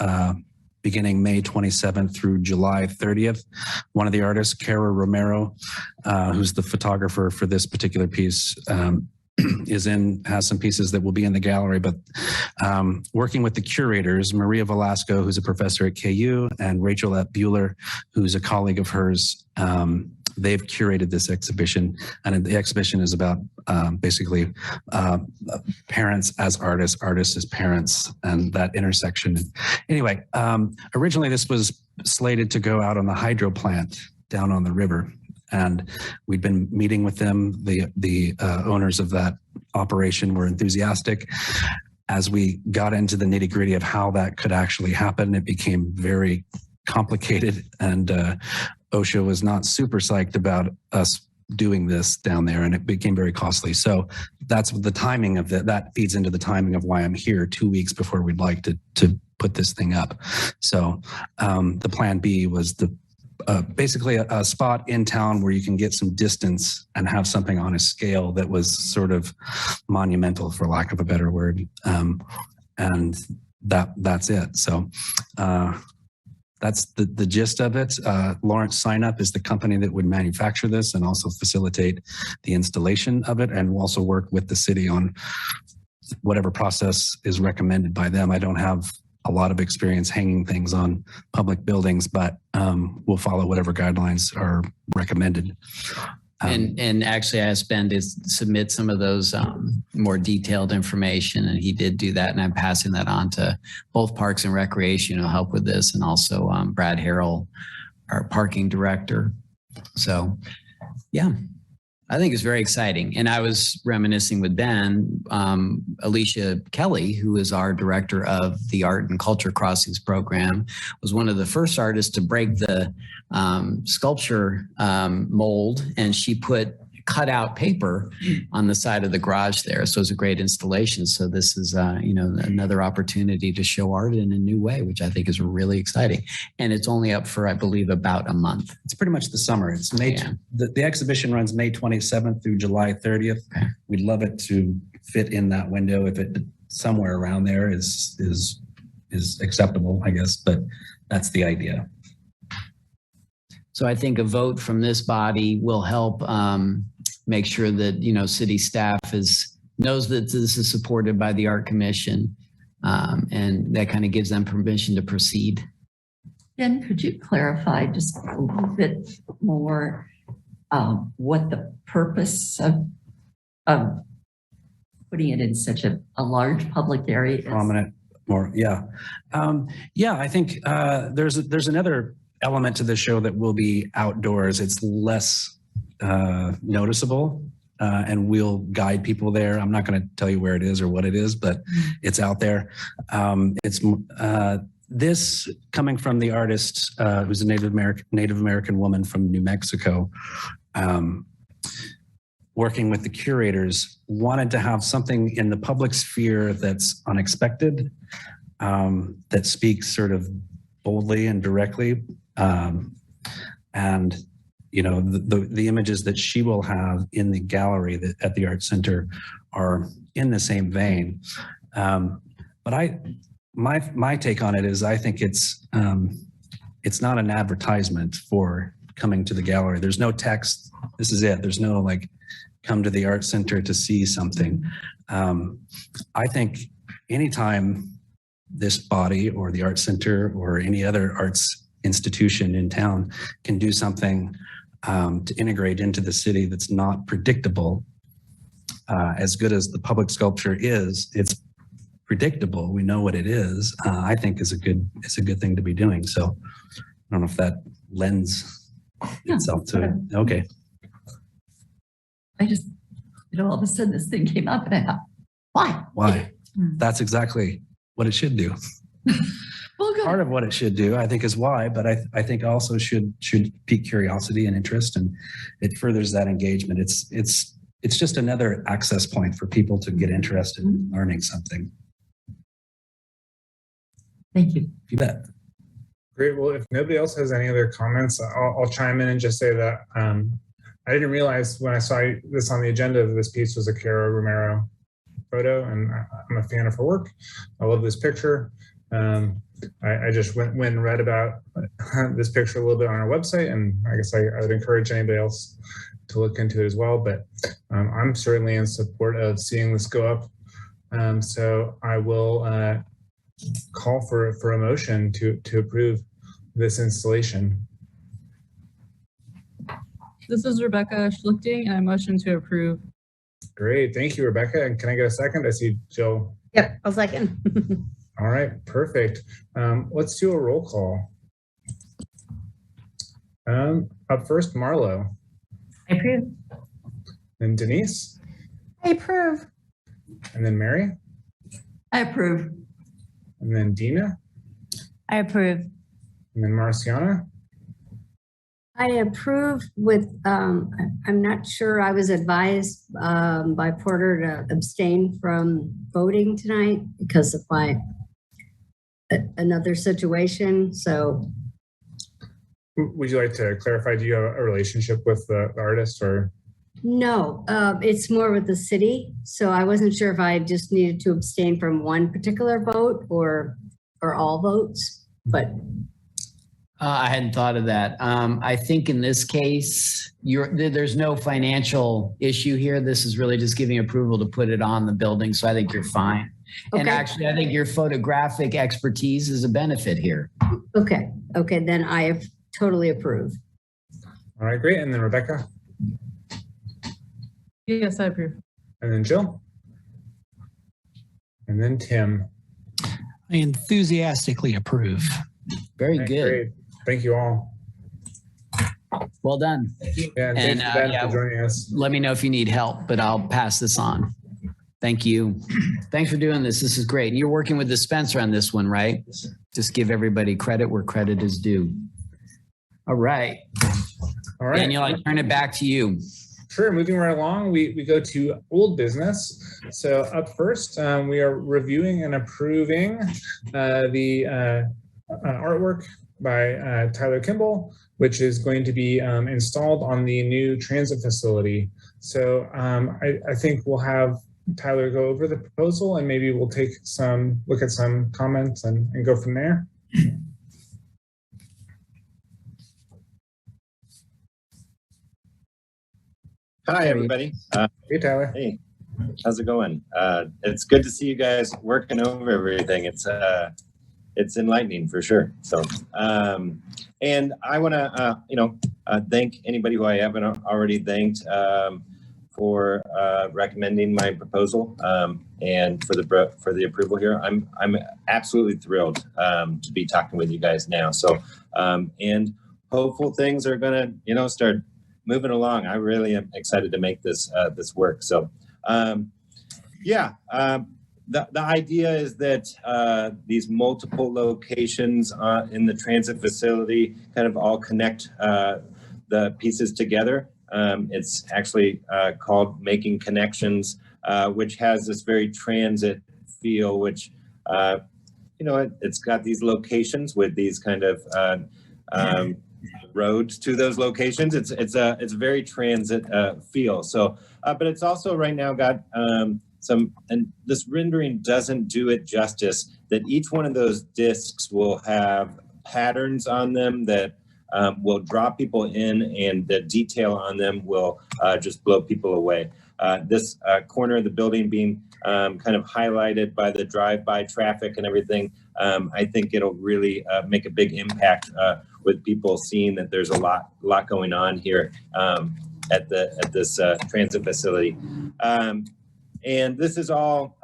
[SPEAKER 12] beginning May 27th through July 30th. One of the artists, Cara Romero, who's the photographer for this particular piece, has some pieces that will be in the gallery, but working with the curators, Maria Velasco, who's a professor at KU, and Rachel F. Bueller, who's a colleague of hers, they've curated this exhibition, and the exhibition is about basically parents as artists, artists as parents, and that intersection. Anyway, originally this was slated to go out on the hydro plant down on the river. And we'd been meeting with them. The owners of that operation were enthusiastic. As we got into the nitty-gritty of how that could actually happen, it became very complicated, and OSHA was not super psyched about us doing this down there, and it became very costly. So that's the timing of that feeds into the timing of why I'm here 2 weeks before we'd like to put this thing up. So the plan B was basically a spot in town where you can get some distance and have something on a scale that was sort of monumental, for lack of a better word. And that's it. So that's the gist of it. Lawrence Sign Up is the company that would manufacture this and also facilitate the installation of it, and will also work with the city on whatever process is recommended by them. I don't have a lot of experience hanging things on public buildings, but we'll follow whatever guidelines are recommended.
[SPEAKER 1] And actually I asked Ben to submit some of those more detailed information, and he did do that. And I'm passing that on to both Parks and Recreation who'll help with this, and also Brad Harrell, our parking director. So yeah, I think it's very exciting. And I was reminiscing with Ben, Alicia Kelly, who is our director of the Art and Culture Crossings program, was one of the first artists to break the sculpture mold, and she put cut out paper on the side of the garage there. So it's a great installation. So this is, another opportunity to show art in a new way, which I think is really exciting. And it's only up for, I believe, about a month.
[SPEAKER 12] It's pretty much the summer. It's May. Yeah. The exhibition runs May 27th through July 30th. Okay. We'd love it to fit in that window. If it somewhere around there is acceptable, I guess, but that's the idea.
[SPEAKER 1] So I think a vote from this body will help make sure that, city staff knows that this is supported by the Art Commission, and that kind of gives them permission to proceed.
[SPEAKER 10] Jen, could you clarify just a little bit more what the purpose of putting it in such a large public area is?
[SPEAKER 12] Prominent, more, yeah. I think there's another element to the show that will be outdoors. It's less noticeable, and we'll guide people there. I'm not going to tell you where it is or what it is, but it's out there. It's this coming from the artist who's a Native American woman from New Mexico, working with the curators, wanted to have something in the public sphere that's unexpected, that speaks sort of boldly and directly. And you know, the images that she will have in the gallery at the Art Center are in the same vein. But my take on it is, I think it's not an advertisement for coming to the gallery. There's no text. This is it. There's no like, come to the Art Center to see something. I think anytime this body or the Art Center or any other arts institution in town can do something to integrate into the city that's not predictable, as good as the public sculpture is, it's predictable. We know what it is. I think is a good thing to be doing. So I don't know if that lends itself to it. Okay.
[SPEAKER 10] I just, all of a sudden this thing came up and I thought, why?
[SPEAKER 12] Why? That's exactly what it should do.
[SPEAKER 10] Well, good.
[SPEAKER 12] Part of what it should do, I think, is why, but I think also should pique curiosity and interest, and it furthers that engagement. It's just another access point for people to get interested in learning something.
[SPEAKER 10] Thank you.
[SPEAKER 12] You bet.
[SPEAKER 2] Great. Well, if nobody else has any other comments, I'll chime in and just say that I didn't realize when I saw this on the agenda that this piece was a Cara Romero photo, and I'm a fan of her work. I love this picture. I just went and read about this picture a little bit on our website, and I guess I would encourage anybody else to look into it as well. But I'm certainly in support of seeing this go up. So I will call for a motion to approve this installation.
[SPEAKER 7] This is Rebecca Schlichting, and I motion to approve.
[SPEAKER 2] Great. Thank you, Rebecca. And can I get a second? I see Jill.
[SPEAKER 3] Yep, I'll second.
[SPEAKER 2] All right, perfect. Let's do a roll call. Up first, Marlo.
[SPEAKER 8] I approve.
[SPEAKER 2] Then Denise.
[SPEAKER 6] I approve.
[SPEAKER 2] And then Mary.
[SPEAKER 10] I approve.
[SPEAKER 2] And then Dina.
[SPEAKER 5] I approve.
[SPEAKER 2] And then Marciana.
[SPEAKER 13] I approve with, I'm not sure, I was advised by Porter to abstain from voting tonight because of another situation, so.
[SPEAKER 2] Would you like to clarify, do you have a relationship with the artist or?
[SPEAKER 13] No, it's more with the city. So I wasn't sure if I just needed to abstain from one particular vote or all votes, but.
[SPEAKER 1] I hadn't thought of that. I think in this case, there's no financial issue here. This is really just giving approval to put it on the building. So I think you're fine. Okay. And actually, I think your photographic expertise is a benefit here.
[SPEAKER 13] Okay. Okay. Then I totally approve.
[SPEAKER 2] All right, great. And then Rebecca?
[SPEAKER 7] Yes, I approve.
[SPEAKER 2] And then Jill? And then Tim?
[SPEAKER 4] I enthusiastically approve.
[SPEAKER 1] Very good.
[SPEAKER 2] Great. Thank you all.
[SPEAKER 1] Well done.
[SPEAKER 2] Yeah, and thank you, Ben, for joining us.
[SPEAKER 1] Let me know if you need help, but I'll pass this on. Thank you. Thanks for doing this. This is great. And you're working with the Spencer on this one, right? Just give everybody credit where credit is due. All right.
[SPEAKER 2] All right.
[SPEAKER 1] Daniel, I turn it back to you.
[SPEAKER 2] Sure. Moving right along, we go to old business. So up first, we are reviewing and approving the artwork by Tyler Kimball, which is going to be installed on the new transit facility. So I think we'll have Tyler go over the proposal, and maybe we'll take look at some comments and go from there.
[SPEAKER 14] Hi, everybody.
[SPEAKER 2] Hey, Tyler.
[SPEAKER 14] Hey, how's it going? It's good to see you guys working over everything. It's it's enlightening for sure. So, and I want to, thank anybody who I haven't already thanked for recommending my proposal and for the approval here. I'm absolutely thrilled to be talking with you guys now. So, and hopeful things are going to, start moving along. I really am excited to make this work. So, the idea is that these multiple locations in the transit facility kind of all connect the pieces together. It's actually called Making Connections, which has this very transit feel, which, it's got these locations with these kind of roads to those locations. It's a very transit feel. So, but it's also right now got and this rendering doesn't do it justice, that each one of those discs will have patterns on them that will draw people in, and the detail on them will just blow people away. This corner of the building being kind of highlighted by the drive-by traffic and everything, I think it'll really make a big impact with people seeing that there's a lot going on here at this transit facility. And this is all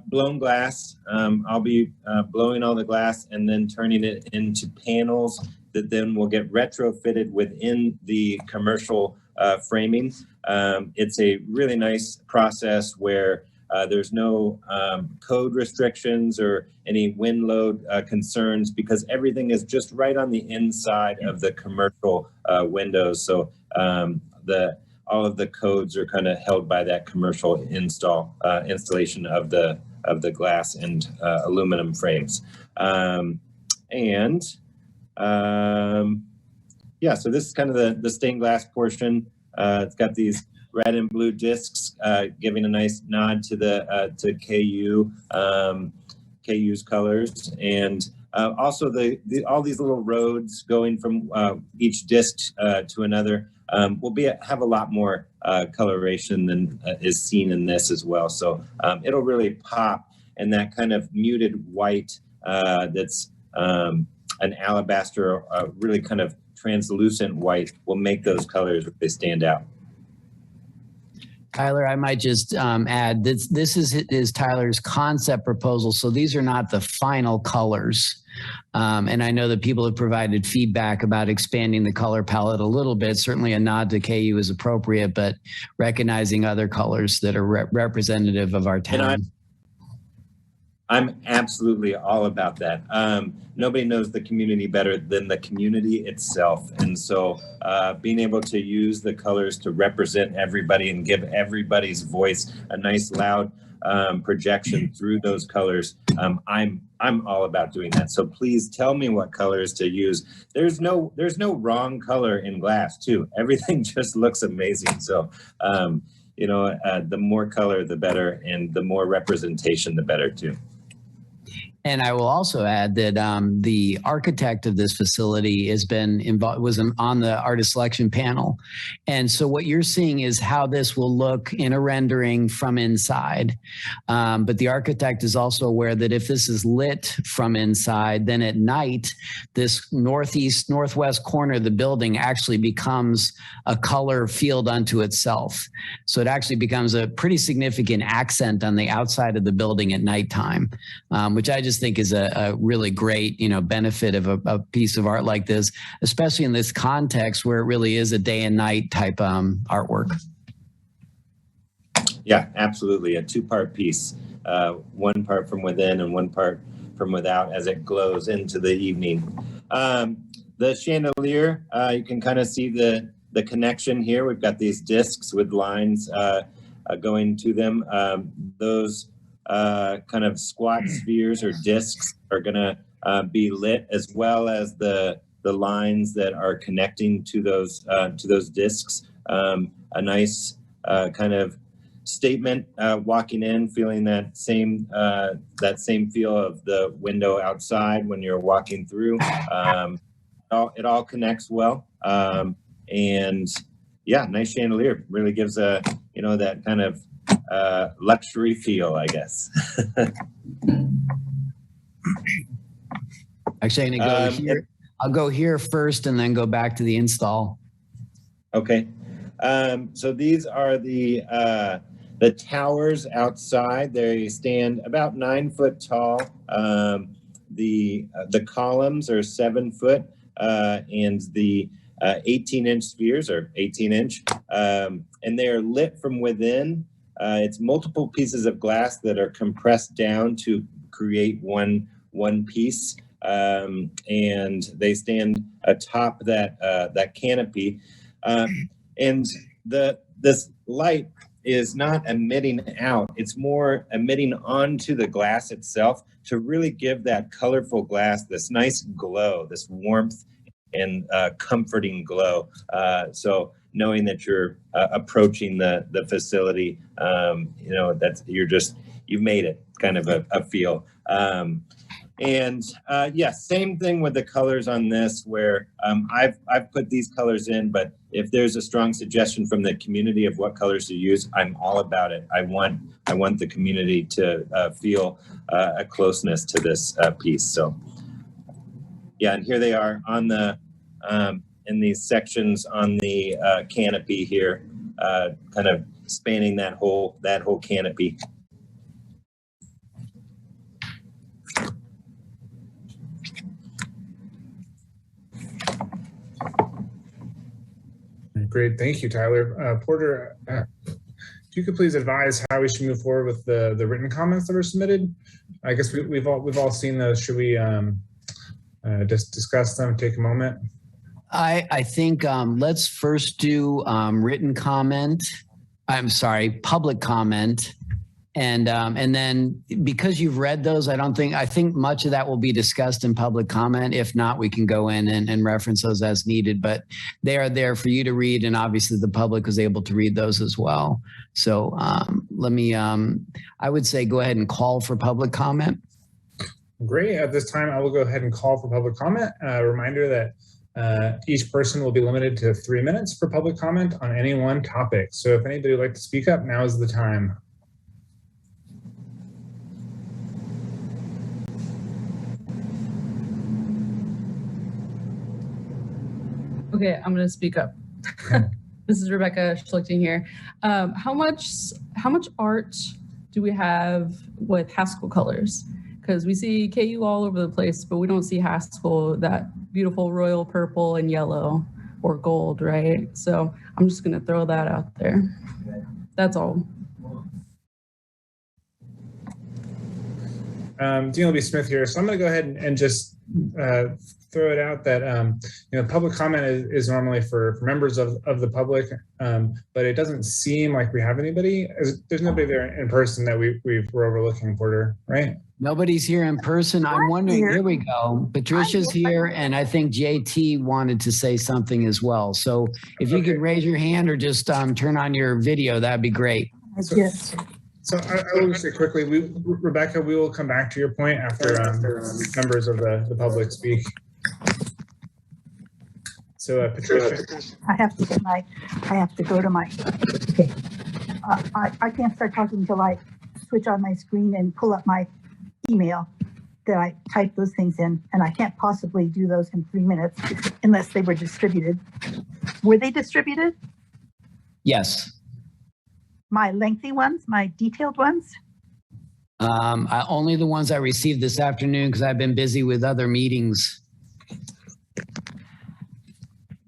[SPEAKER 14] blown glass. I'll be blowing all the glass and then turning it into panels that then will get retrofitted within the commercial framing. It's a really nice process where there's no code restrictions or any wind load concerns, because everything is just right on the inside of the commercial windows. So all of the codes are kind of held by that commercial installation of the glass and aluminum frames. So this is kind of the stained glass portion. It's got these red and blue discs, giving a nice nod to to KU's colors, and also all these little roads going from each disc to another will have a lot more coloration than is seen in this as well. So it'll really pop, and that kind of muted white that's an alabaster, really kind of translucent white will make those colors really stand out.
[SPEAKER 1] Tyler, I might just add this is Tyler's concept proposal, so these are not the final colors. And I know that people have provided feedback about expanding the color palette a little bit. Certainly a nod to KU is appropriate, but recognizing other colors that are representative of our town.
[SPEAKER 14] I'm absolutely all about that. Nobody knows the community better than the community itself. And so being able to use the colors to represent everybody and give everybody's voice a nice loud projection through those colors, I'm all about doing that. So please tell me what colors to use. There's no wrong color in glass too. Everything just looks amazing. So the more color, the better, and the more representation, the better too.
[SPEAKER 1] And I will also add that the architect of this facility was on the artist selection panel. And so what you're seeing is how this will look in a rendering from inside. But the architect is also aware that if this is lit from inside, then at night, this northwest corner of the building actually becomes a color field unto itself. So it actually becomes a pretty significant accent on the outside of the building at nighttime, which I just think is a really great, benefit of a piece of art like this, especially in this context where it really is a day and night type artwork.
[SPEAKER 14] Yeah, absolutely. A two-part piece, one part from within and one part from without as it glows into the evening. The chandelier, you can kind of see the connection here. We've got these discs with lines going to them. Those kind of squat spheres or discs are going to be lit, as well as the lines that are connecting to those discs. A nice kind of statement walking in, feeling that same feel of the window outside when you're walking through. It all connects well, and yeah, nice chandelier really gives that kind of luxury feel, I guess.
[SPEAKER 1] Actually, I'm gonna go here. I'll go here first and then go back to the install.
[SPEAKER 14] Okay. So these are the towers outside. They stand about 9 foot tall. The columns are 7 foot, and the 18-inch spheres are 18-inch, and they are lit from within. It's multiple pieces of glass that are compressed down to create one piece, and they stand atop that canopy. And this light is not emitting out; it's more emitting onto the glass itself to really give that colorful glass this nice glow, this warmth and comforting glow. So knowing that you're approaching the facility, you've made it kind of a feel. Yes, same thing with the colors on this, where I've put these colors in, but if there's a strong suggestion from the community of what colors to use, I'm all about it. I want the community to feel a closeness to this piece. So yeah, and here they are on the in these sections on the canopy here, kind of spanning that whole canopy.
[SPEAKER 2] Great, thank you, Tyler. Porter, if you could please advise how we should move forward with the written comments that were submitted. I guess we've all seen those. Should we just discuss them? Take a moment.
[SPEAKER 1] I think let's first do written comment. I'm sorry, public comment. And then because you've read those, I think much of that will be discussed in public comment. If not, we can go in and reference those as needed, but they are there for you to read. And obviously the public was able to read those as well. So let me, I would say go ahead and call for public comment.
[SPEAKER 2] Great. At this time, I will go ahead and call for public comment. A reminder that each person will be limited to 3 minutes for public comment on any one topic. So if anybody would like to speak up, now is the time.
[SPEAKER 7] Okay, I'm going to speak up. This is Rebecca Schlichting here. How much art do we have with Haskell colors? Because we see KU all over the place, but we don't see Haskell, that beautiful royal purple and yellow or gold, right? So I'm just going to throw that out there. That's all.
[SPEAKER 2] Dean B. Smith here. So I'm going to go ahead and just throw it out that public comment is normally for members of the public, but it doesn't seem like we have anybody. There's nobody there in person that we're overlooking, Porter, right?
[SPEAKER 1] Nobody's here in person. I'm wondering, here we go. Patricia's here, and I think JT wanted to say something as well. So if you could raise your hand or just turn on your video, that'd be great.
[SPEAKER 2] Yes. So I will say quickly, Rebecca, we will come back to your point after members of the public speak. So Patricia.
[SPEAKER 15] I have to go to my, okay. I can't start talking until I switch on my screen and pull up my email that I type those things in, and I can't possibly do those in 3 minutes unless they were distributed. Were they distributed?
[SPEAKER 1] Yes.
[SPEAKER 15] My lengthy ones, my detailed ones?
[SPEAKER 1] Only the ones I received this afternoon because I've been busy with other meetings.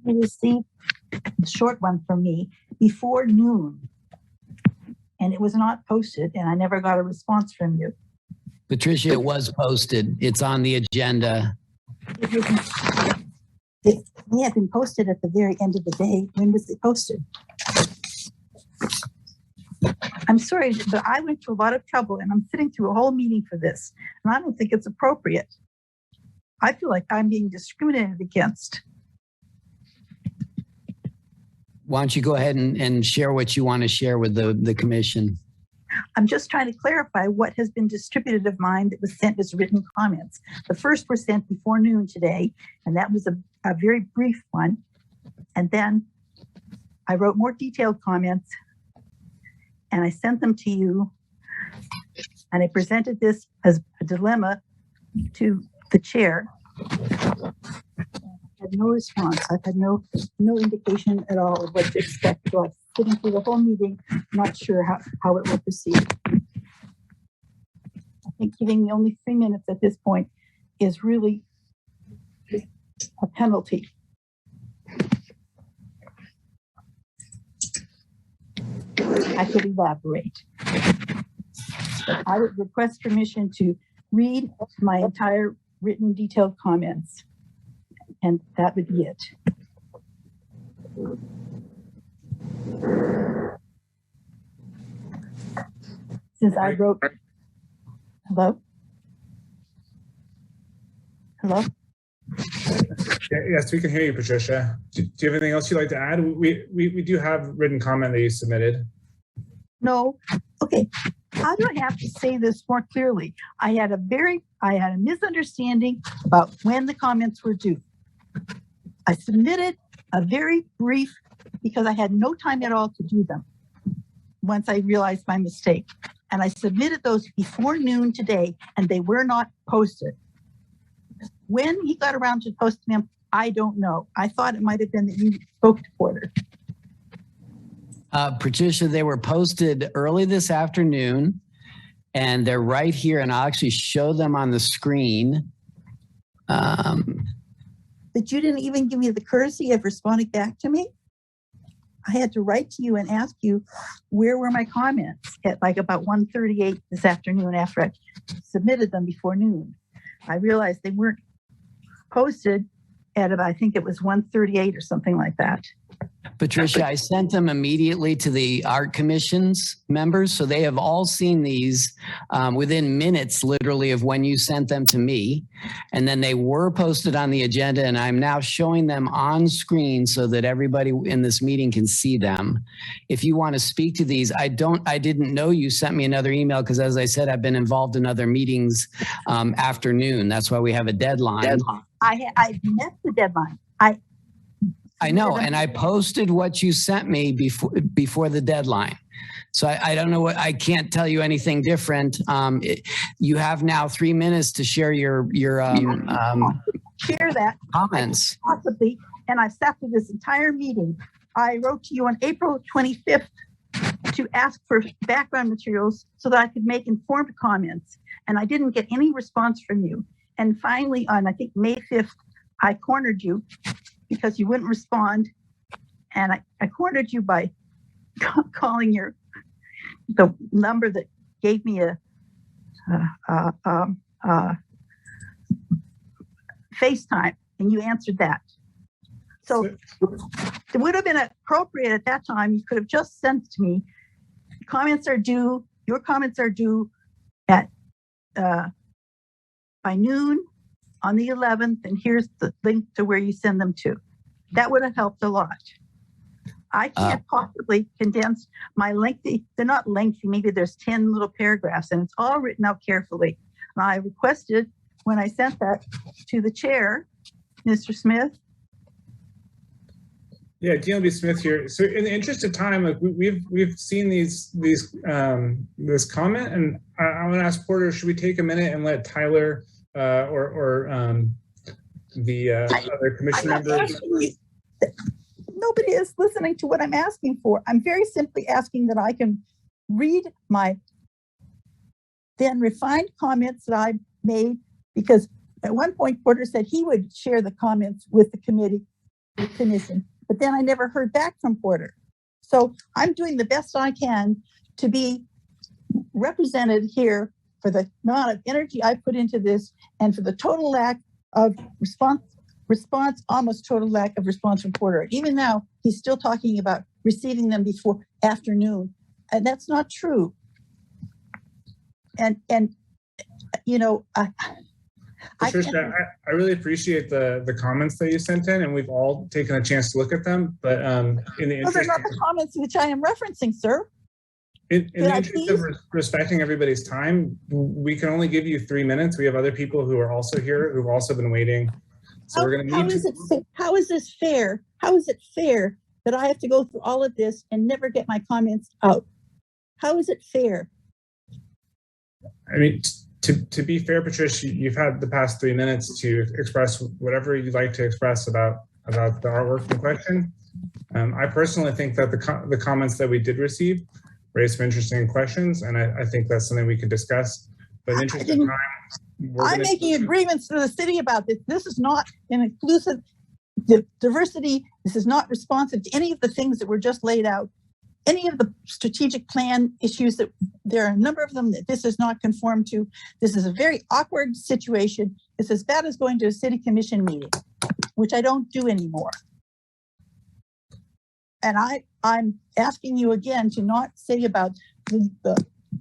[SPEAKER 15] I received a short one from me before noon, and it was not posted, and I never got a response from you.
[SPEAKER 1] Patricia, it was posted. It's on the agenda.
[SPEAKER 15] It may have been posted at the very end of the day. When was it posted? I'm sorry, but I went through a lot of trouble, and I'm sitting through a whole meeting for this, and I don't think it's appropriate. I feel like I'm being discriminated against.
[SPEAKER 1] Why don't you go ahead and share what you want to share with the commission?
[SPEAKER 15] I'm just trying to clarify what has been distributed of mine that was sent as written comments. The first were sent before noon today, and that was a very brief one. And then I wrote more detailed comments, and I sent them to you. And I presented this as a dilemma to the chair. had no response. I've had no indication at all of what to expect. So I was sitting through the whole meeting, not sure how it will proceed. I think giving me only 3 minutes at this point is really a penalty. I could elaborate. But I would request permission to read my entire written detailed comments. And that would be it. Since I wrote, hello? Hello?
[SPEAKER 2] Yes, we can hear you, Patricia. Do you have anything else you'd like to add? We do have written comment that you submitted.
[SPEAKER 15] No. Okay. How do I have to say this more clearly? I had a misunderstanding about when the comments were due. I submitted a very brief, because I had no time at all to do them once I realized my mistake. And I submitted those before noon today, and they were not posted. When he got around to posting them, I don't know. I thought it might have been that you spoke to Porter.
[SPEAKER 1] Patricia, they were posted early this afternoon, and they're right here, and I'll actually show them on the screen.
[SPEAKER 15] That you didn't even give me the courtesy of responding back to me? I had to write to you and ask you, where were my comments at like about 1:38 this afternoon after I submitted them before noon. I realized they weren't posted at about, I think it was 1:38 or something like that.
[SPEAKER 1] Patricia, I sent them immediately to the Art Commission's members, so they have all seen these within minutes, literally, of when you sent them to me. And then they were posted on the agenda, and I'm now showing them on screen so that everybody in this meeting can see them. If you want to speak to these, I didn't know you sent me another email because, as I said, I've been involved in other meetings afternoon. That's why we have a deadline.
[SPEAKER 15] I met the deadline.
[SPEAKER 1] I know, and I posted what you sent me before the deadline. So I don't know what, I can't tell you anything different. You have now 3 minutes to share your
[SPEAKER 15] share that
[SPEAKER 1] comments.
[SPEAKER 15] Possibly, and I've sat through this entire meeting. I wrote to you on April 25th to ask for background materials so that I could make informed comments, and I didn't get any response from you. And finally, on I think May 5th, I cornered you because you wouldn't respond, and I cornered you by calling the number that gave me a FaceTime, and you answered that. So it would have been appropriate at that time. You could have just sent to me, comments are due, your comments are due at by noon on the 11th, and here's the link to where you send them to. That would have helped a lot. I can't possibly condense my lengthy, they're not lengthy, maybe there's 10 little paragraphs, and it's all written out carefully. And I requested, when I sent that to the chair, Mr. Smith.
[SPEAKER 2] Yeah, DLB Smith here. So in the interest of time, like we've seen this comment, and I want to ask Porter, should we take a minute and let Tyler or the other commission members?
[SPEAKER 15] Nobody is listening to what I'm asking for. I'm very simply asking that I can read my then refined comments that I made, because at one point Porter said he would share the comments with the commission, but then I never heard back from Porter. So I'm doing the best I can to be represented here for the amount of energy I put into this, and for the total lack of response, almost total lack of response from Porter. Even now, he's still talking about receiving them before afternoon, and that's not true. And you know,
[SPEAKER 2] Patricia, I really appreciate the comments that you sent in, and we've all taken a chance to look at them. But in the interest,
[SPEAKER 15] those are not the comments which I am referencing, sir.
[SPEAKER 2] In the interest of respecting everybody's time, we can only give you 3 minutes. We have other people who are also here who've also been waiting. So we're going to need
[SPEAKER 15] How is this fair? How is it fair that I have to go through all of this and never get my comments out? How is it fair?
[SPEAKER 2] I mean, To be fair, Patricia, you've had the past 3 minutes to express whatever you'd like to express about the artwork in question. I personally think that the comments that we did receive raised some interesting questions, and I think that's something we could discuss. But in the interest of time,
[SPEAKER 15] I'm making agreements to the city about this. This is not an inclusive diversity. This is not responsive to any of the things that were just laid out. Any of the strategic plan issues that there are a number of them that this is not conformed to. This is a very awkward situation. It's as bad as going to a city commission meeting, which I don't do anymore. And I'm asking you again to not say about the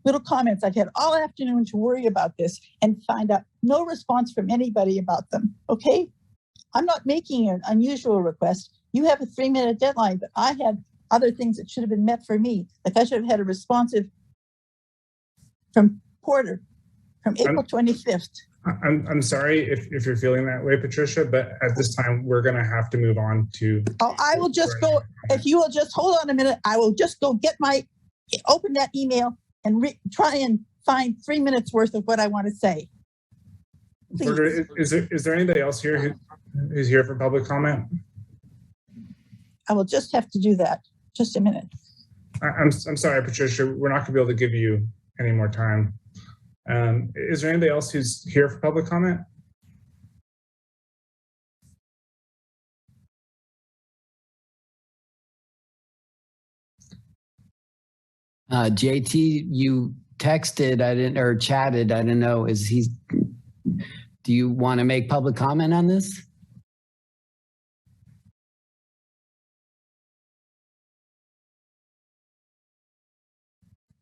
[SPEAKER 15] little comments. I've had all afternoon to worry about this and find out no response from anybody about them, okay? I'm not making an unusual request. You have a 3-minute deadline, but I had other things that should have been met for me. Like I should have had a responsive from Porter from April 25th.
[SPEAKER 2] I'm sorry if you're feeling that way, Patricia, but at this time, we're going to have to move on to.
[SPEAKER 15] Oh, I will just go, if you will just hold on a minute, I will just go open that email and try and find 3 minutes worth of what I want to say.
[SPEAKER 2] Porter, is there anybody else here who's here for public comment?
[SPEAKER 15] I will just have to do that. Just a minute.
[SPEAKER 2] I'm sorry, Patricia, we're not going to be able to give you any more time. Is there anybody else who's here for public comment?
[SPEAKER 1] JT, you texted, or chatted, I don't know, do you want to make public comment on this?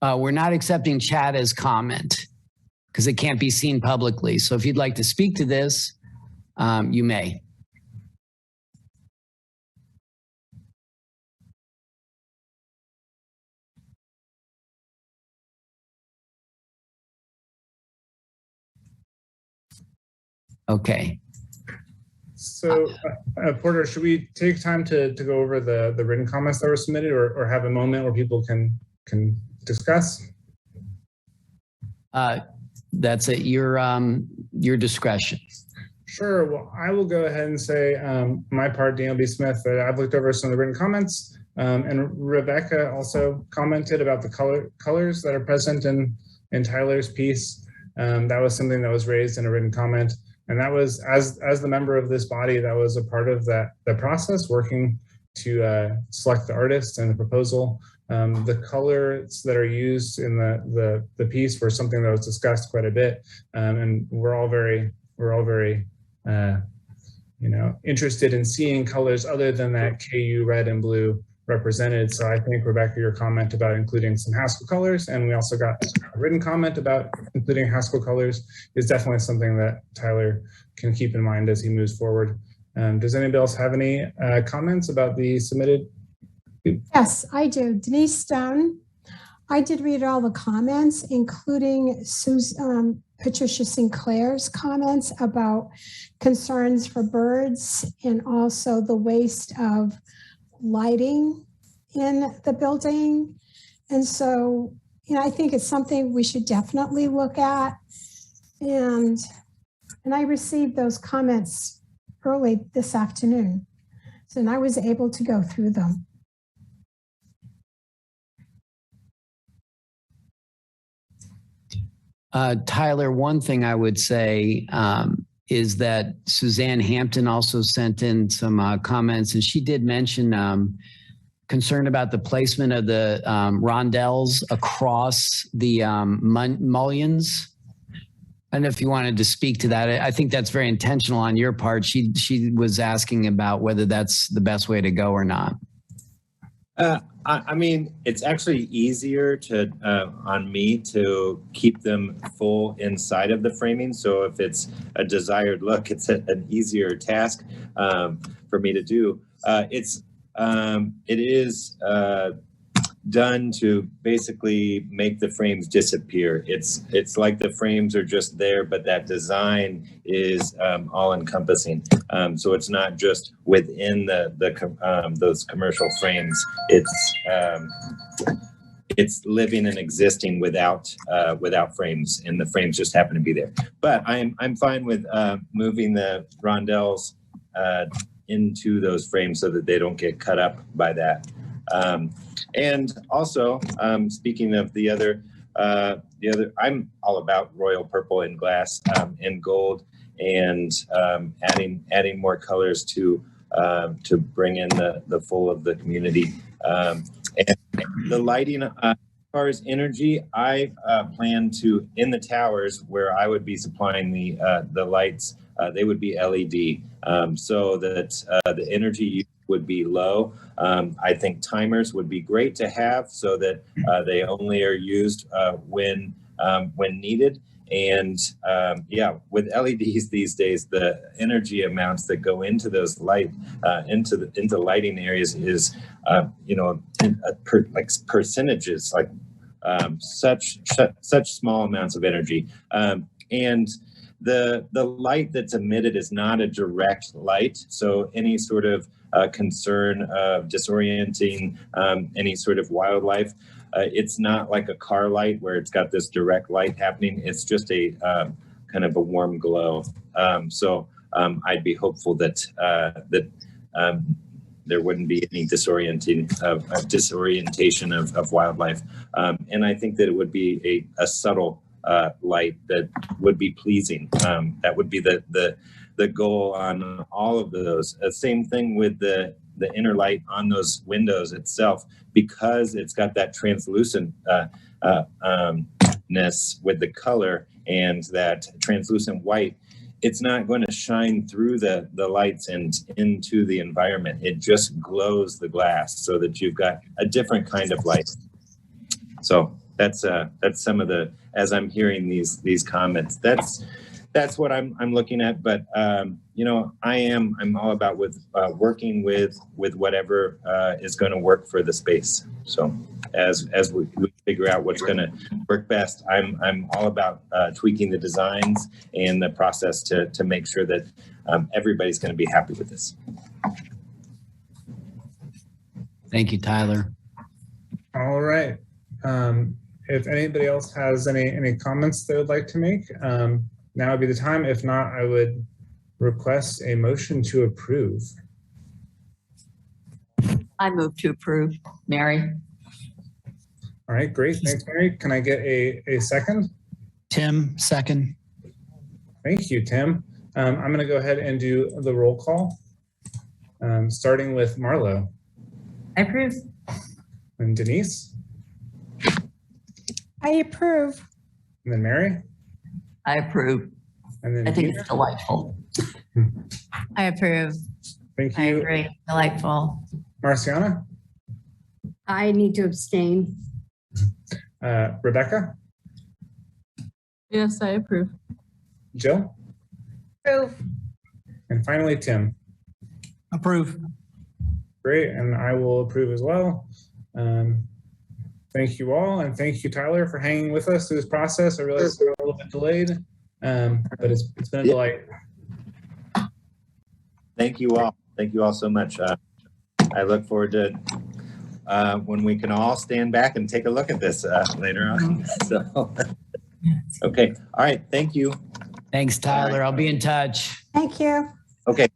[SPEAKER 1] We're not accepting chat as comment because it can't be seen publicly. So if you'd like to speak to this, you may. Okay.
[SPEAKER 2] So, Porter, should we take time to go over the written comments that were submitted, or have a moment where people can discuss?
[SPEAKER 1] That's at your discretion.
[SPEAKER 2] Sure. Well, I will go ahead and say my part, Daniel B. Smith, that I've looked over some of the written comments, and Rebecca also commented about the colors that are present in Tyler's piece. That was something that was raised in a written comment. And that was, as the member of this body, that was a part of the process, working to select the artist and the proposal. The colors that are used in the piece were something that was discussed quite a bit, and we're all very interested in seeing colors other than that KU red and blue represented. So I think, Rebecca, your comment about including some Haskell colors, and we also got a written comment about including Haskell colors, is definitely something that Tyler can keep in mind as he moves forward. Does anybody else have any comments about the submitted?
[SPEAKER 6] Yes, I do. Denise Stone. I did read all the comments, including Patricia Sinclair's comments about concerns for birds and also the waste of lighting in the building. And so, I think it's something we should definitely look at. And I received those comments early this afternoon. So I was able to go through them.
[SPEAKER 1] Tyler, one thing I would say is that Suzanne Hampton also sent in some comments, and she did mention concern about the placement of the rondelles across the mullions. I don't know if you wanted to speak to that. I think that's very intentional on your part. She was asking about whether that's the best way to go or not.
[SPEAKER 14] I mean, it's actually easier on me to keep them full inside of the framing. So if it's a desired look, it's an easier task for me to do. It is done to basically make the frames disappear. It's like the frames are just there, but that design is all encompassing. So it's not just within those commercial frames. It's it's living and existing without frames, and the frames just happen to be there. But I'm fine with moving the rondelles into those frames so that they don't get cut up by that. And also, speaking of the other, I'm all about royal purple and glass and gold, and adding more colors to bring in the full of the community. And the lighting, as far as energy, I plan to, in the towers where I would be supplying the lights, they would be LED, so that the energy use would be low. I think timers would be great to have so that they only are used when needed. And yeah, with LEDs these days, the energy amounts that go into those into lighting areas is, like percentages, like such small amounts of energy. And the light that's emitted is not a direct light, so any sort of concern of disorienting any sort of wildlife, it's not like a car light where it's got this direct light happening. It's just a kind of a warm glow. So I'd be hopeful that there wouldn't be any disorientation of wildlife. And I think that it would be a subtle light that would be pleasing. That would be the goal on all of those. Same thing with the inner light on those windows itself, because it's got that translucent ness with the color and that translucent white. It's not going to shine through the lights and into the environment. It just glows the glass so that you've got a different kind of light. So that's some of the, as I'm hearing these comments, that's what I'm looking at. But I'm all about working with whatever is going to work for the space. So as we figure out what's going to work best, I'm all about tweaking the designs and the process to make sure that everybody's going to be happy with this.
[SPEAKER 1] Thank you, Tyler.
[SPEAKER 2] All right. If anybody else has any comments they would like to make, now would be the time. If not, I would request a motion to approve.
[SPEAKER 10] I move to approve. Mary.
[SPEAKER 2] All right, great. Thanks, Mary. Can I get a second?
[SPEAKER 4] Tim, second.
[SPEAKER 2] Thank you, Tim. I'm going to go ahead and do the roll call, starting with Marlo.
[SPEAKER 8] I approve.
[SPEAKER 2] And Denise.
[SPEAKER 6] I approve.
[SPEAKER 2] And then Mary.
[SPEAKER 10] I approve.
[SPEAKER 2] And then
[SPEAKER 10] I think
[SPEAKER 2] Gina?
[SPEAKER 10] it's delightful.
[SPEAKER 5] I approve.
[SPEAKER 2] Thank you.
[SPEAKER 5] I agree. Delightful.
[SPEAKER 2] Marciana.
[SPEAKER 13] I need to abstain.
[SPEAKER 2] Rebecca.
[SPEAKER 7] Yes, I approve.
[SPEAKER 2] Jill.
[SPEAKER 3] Approve.
[SPEAKER 2] And finally, Tim.
[SPEAKER 4] Approve.
[SPEAKER 2] Great, and I will approve as well. Thank you all, and thank you, Tyler, for hanging with us through this process. I realize we're a little bit delayed, but it's been a delight.
[SPEAKER 14] Thank you all. Thank you all so much. I look forward to when we can all stand back and take a look at this later on. So, okay. All right. Thank you.
[SPEAKER 1] Thanks, Tyler. I'll be in touch.
[SPEAKER 6] Thank you.
[SPEAKER 14] Okay.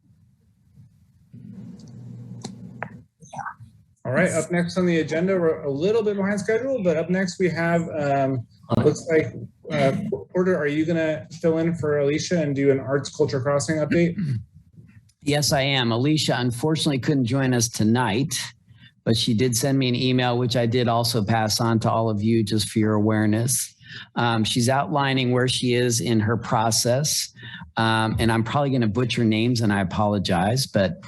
[SPEAKER 2] All right, up next on the agenda, we're a little bit behind schedule, but up next we have, looks like, Porter, are you gonna fill in for Alicia and do an Arts Culture Crossing update?
[SPEAKER 1] Yes, I am. Alicia unfortunately couldn't join us tonight, but she did send me an email, which I did also pass on to all of you just for your awareness. She's outlining where she is in her process, and I'm probably gonna butcher names and I apologize, but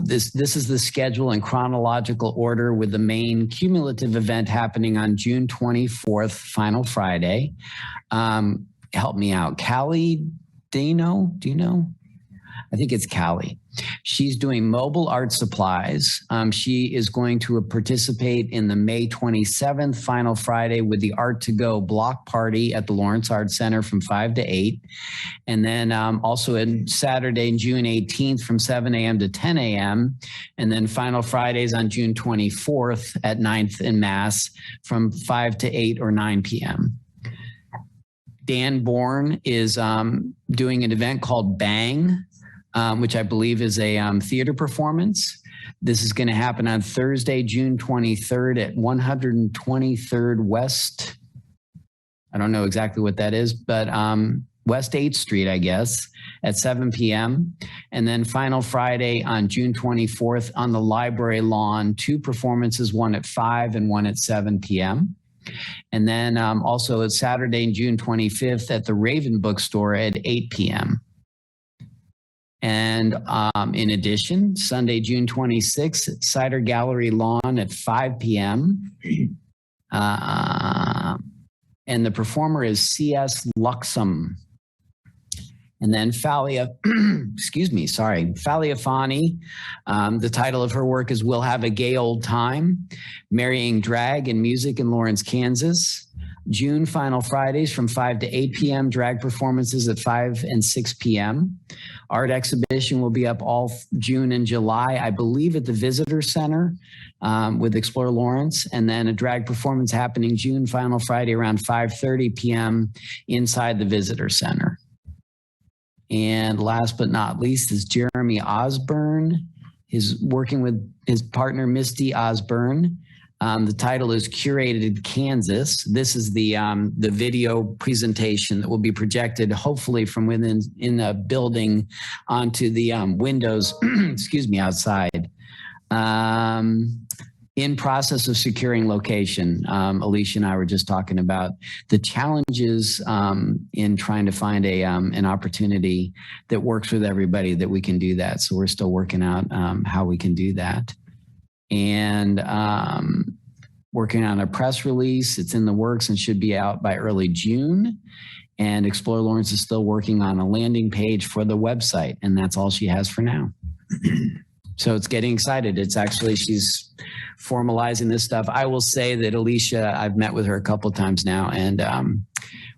[SPEAKER 1] this is the schedule in chronological order, with the main cumulative event happening on June 24th, final Friday. Help me out. Callie Dano, do you know? I think it's Callie. She's doing mobile art supplies. She is going to participate in the May 27th final Friday with the Art to Go block party at the Lawrence Arts Center from 5 to 8. And then also on Saturday, June 18th from 7 a.m. to 10 a.m. And then final Fridays on June 24th at 9th and Mass from 5 to 8 or 9 p.m. Dan Bourne is doing an event called Bang, which I believe is a theater performance. This is going to happen on Thursday, June 23rd at 123rd West. I don't know exactly what that is, but West 8th Street, I guess, at 7 p.m. And then final Friday on June 24th on the library lawn, 2 performances, one at 5 and one at 7 p.m. And then also it's Saturday, June 25th at the Raven Bookstore at 8 p.m. And in addition, Sunday, June 26th, at Cider Gallery Lawn at 5 p.m. And the performer is C.S. Luxem. And then Falia Fani, the title of her work is We'll Have a Gay Old Time, Marrying Drag and Music in Lawrence, Kansas. June final Fridays from 5 to 8 p.m., drag performances at 5 and 6 p.m. Art exhibition will be up all June and July, I believe at the Visitor Center with Explore Lawrence, and then a drag performance happening June final Friday around 5:30 p.m. inside the Visitor Center. And last but not least is Jeremy Osborne. He's working with his partner, Misty Osborne. The title is Curated Kansas. This is the video presentation that will be projected hopefully from within in a building onto the windows, excuse me, outside. In process of securing location. Alicia and I were just talking about the challenges in trying to find an opportunity that works with everybody that we can do that. So we're still working out how we can do that. And working on a press release. It's in the works and should be out by early June. And Explore Lawrence is still working on a landing page for the website. And that's all she has for now. So it's getting excited. It's actually, she's formalizing this stuff. I will say that Alicia, I've met with her a couple of times now, and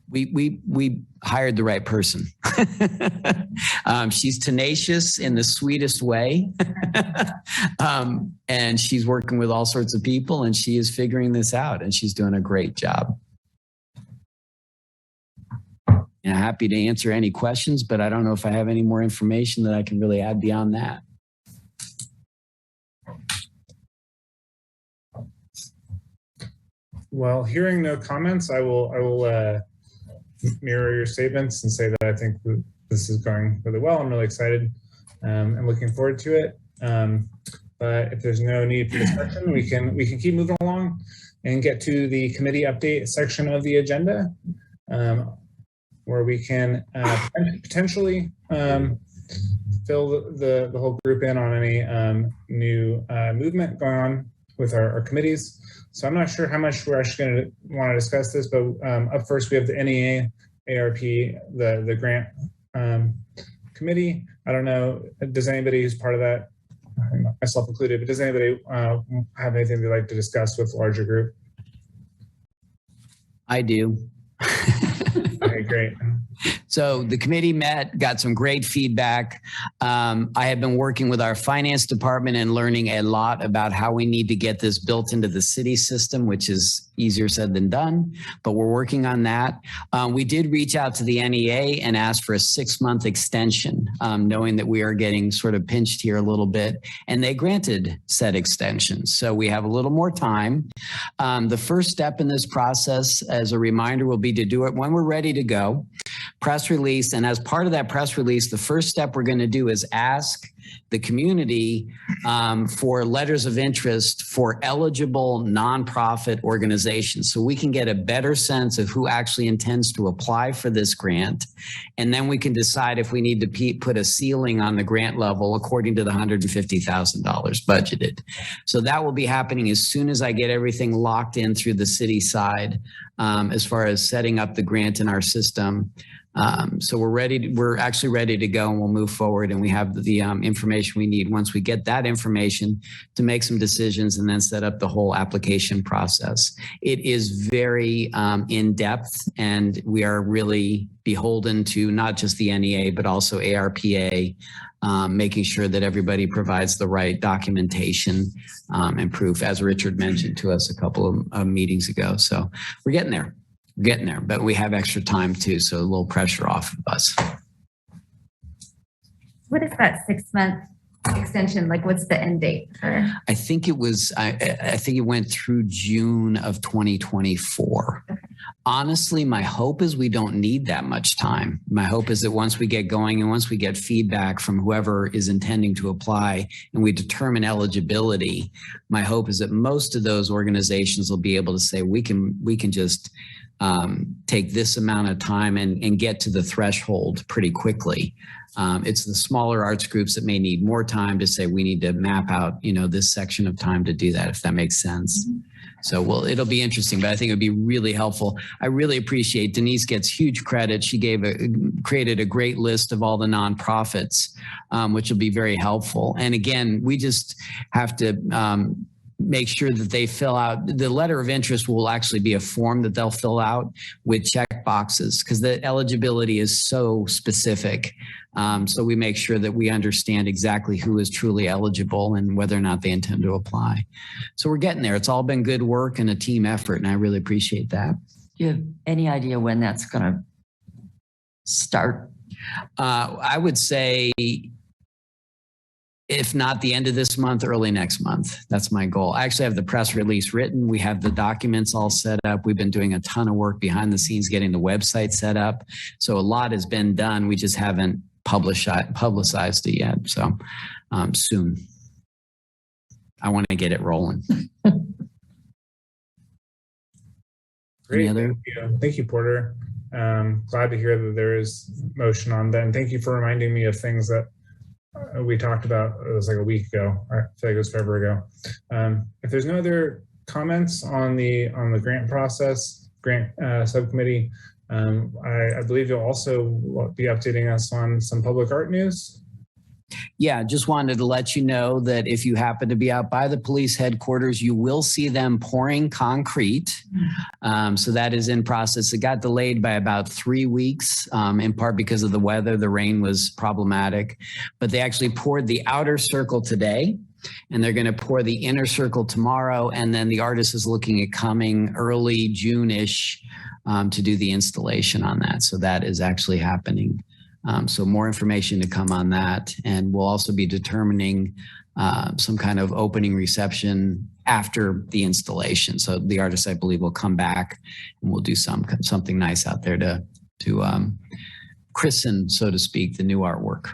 [SPEAKER 1] we hired the right person. She's tenacious in the sweetest way. And she's working with all sorts of people, and she is figuring this out, and she's doing a great job. And happy to answer any questions, but I don't know if I have any more information that I can really add beyond that.
[SPEAKER 2] Well, hearing no comments, I will mirror your statements and say that I think this is going really well. I'm really excited and looking forward to it. But if there's no need for discussion, we can keep moving along and get to the committee update section of the agenda, where we can potentially fill the whole group in on any new movement going on with our committees. So I'm not sure how much we're actually going to want to discuss this, but up first we have the NEA, ARP, the grant committee. I don't know, does anybody who's part of that, myself included, but does anybody have anything they'd like to discuss with the larger group?
[SPEAKER 1] I do.
[SPEAKER 2] Okay, great.
[SPEAKER 1] So the committee met, got some great feedback. I have been working with our finance department and learning a lot about how we need to get this built into the city system, which is easier said than done, but we're working on that. We did reach out to the NEA and ask for a 6-month extension, knowing that we are getting sort of pinched here a little bit, and they granted said extension. So we have a little more time. The first step in this process, as a reminder, will be to do it when we're ready to go. Press release, and as part of that press release, the first step we're going to do is ask the community for letters of interest for eligible nonprofit organizations, so we can get a better sense of who actually intends to apply for this grant, and then we can decide if we need to put a ceiling on the grant level according to the $150,000 budgeted. So that will be happening as soon as I get everything locked in through the city side, as far as setting up the grant in our system. So we're actually ready to go, and we'll move forward, and we have the information we need once we get that information to make some decisions and then set up the whole application process. It is very in-depth, and we are really beholden to not just the NEA, but also ARPA, making sure that everybody provides the right documentation and proof, as Richard mentioned to us a couple of meetings ago. So we're getting there. We're getting there, but we have extra time too, so a little pressure off of us.
[SPEAKER 8] What is that 6-month extension? Like, what's the end date for?
[SPEAKER 1] I think it was, I think it went through June of 2024. Okay. Honestly, my hope is we don't need that much time. My hope is that once we get going and once we get feedback from whoever is intending to apply and we determine eligibility, my hope is that most of those organizations will be able to say, we can just take this amount of time and get to the threshold pretty quickly. It's the smaller arts groups that may need more time to say, we need to map out, this section of time to do that, if that makes sense. Mm-hmm. So, well, it'll be interesting, but I think it would be really helpful. I really appreciate Denise gets huge credit. She created a great list of all the nonprofits, which will be very helpful. And again, we just have to make sure that they fill out the letter of interest. Will actually be a form that they'll fill out with check boxes, because the eligibility is so specific. So we make sure that we understand exactly who is truly eligible and whether or not they intend to apply. So we're getting there. It's all been good work and a team effort, and I really appreciate that.
[SPEAKER 10] Do you have any idea when that's going to start?
[SPEAKER 1] I would say, if not the end of this month, early next month. That's my goal. I actually have the press release written. We have the documents all set up. We've been doing a ton of work behind the scenes, getting the website set up. So a lot has been done. We just haven't publicized it yet. So soon. I want to get it rolling.
[SPEAKER 2] Great. Thank you, Porter. Glad to hear that there is motion on that. And thank you for reminding me of things that we talked about. It was like a week ago. I feel like it was forever ago. If there's no other comments on the grant process, grant subcommittee, I believe you'll also be updating us on some public art news.
[SPEAKER 1] Yeah, just wanted to let you know that if you happen to be out by the police headquarters, you will see them pouring concrete. So that is in process. It got delayed by about 3 weeks, in part because of the weather. The rain was problematic, but they actually poured the outer circle today, and they're going to pour the inner circle tomorrow. And then the artist is looking at coming early June-ish to do the installation on that. So that is actually happening. So more information to come on that. And we'll also be determining some kind of opening reception after the installation. So the artist, I believe, will come back and we'll do something nice out there to christen, so to speak, the new artwork.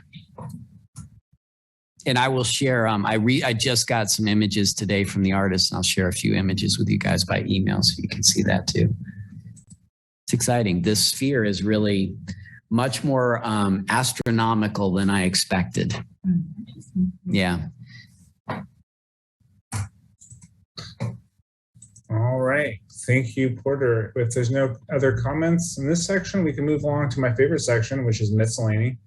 [SPEAKER 1] And I will share, I just got some images today from the artist, and I'll share a few images with you guys by email so you can see that too. It's exciting. This sphere is really much more astronomical than I expected. Yeah.
[SPEAKER 2] All right. Thank you, Porter. If there's no other comments in this section, we can move along to my favorite section, which is miscellany.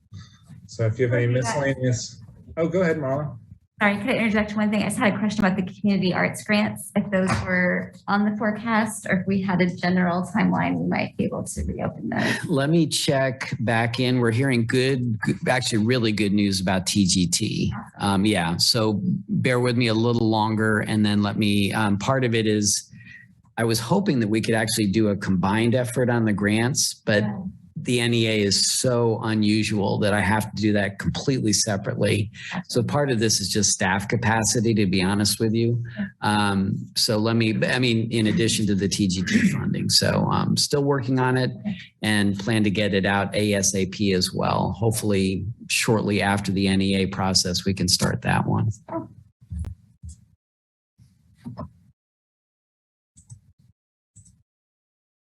[SPEAKER 2] So if you have any miscellaneous, oh, go ahead, Marla.
[SPEAKER 8] Sorry, could I interject one thing? I just had a question about the community arts grants, if those were on the forecast or if we had a general timeline, we might be able to reopen those.
[SPEAKER 1] Let me check back in. We're hearing actually really good news about TGT. Yeah, so bear with me a little longer, and then let me, part of it is, I was hoping that we could actually do a combined effort on the grants, but the NEA is so unusual that I have to do that completely separately. So part of this is just staff capacity, to be honest with you. So in addition to the TGT funding. So I'm still working on it and plan to get it out ASAP as well. Hopefully shortly after the NEA process, we can start that one.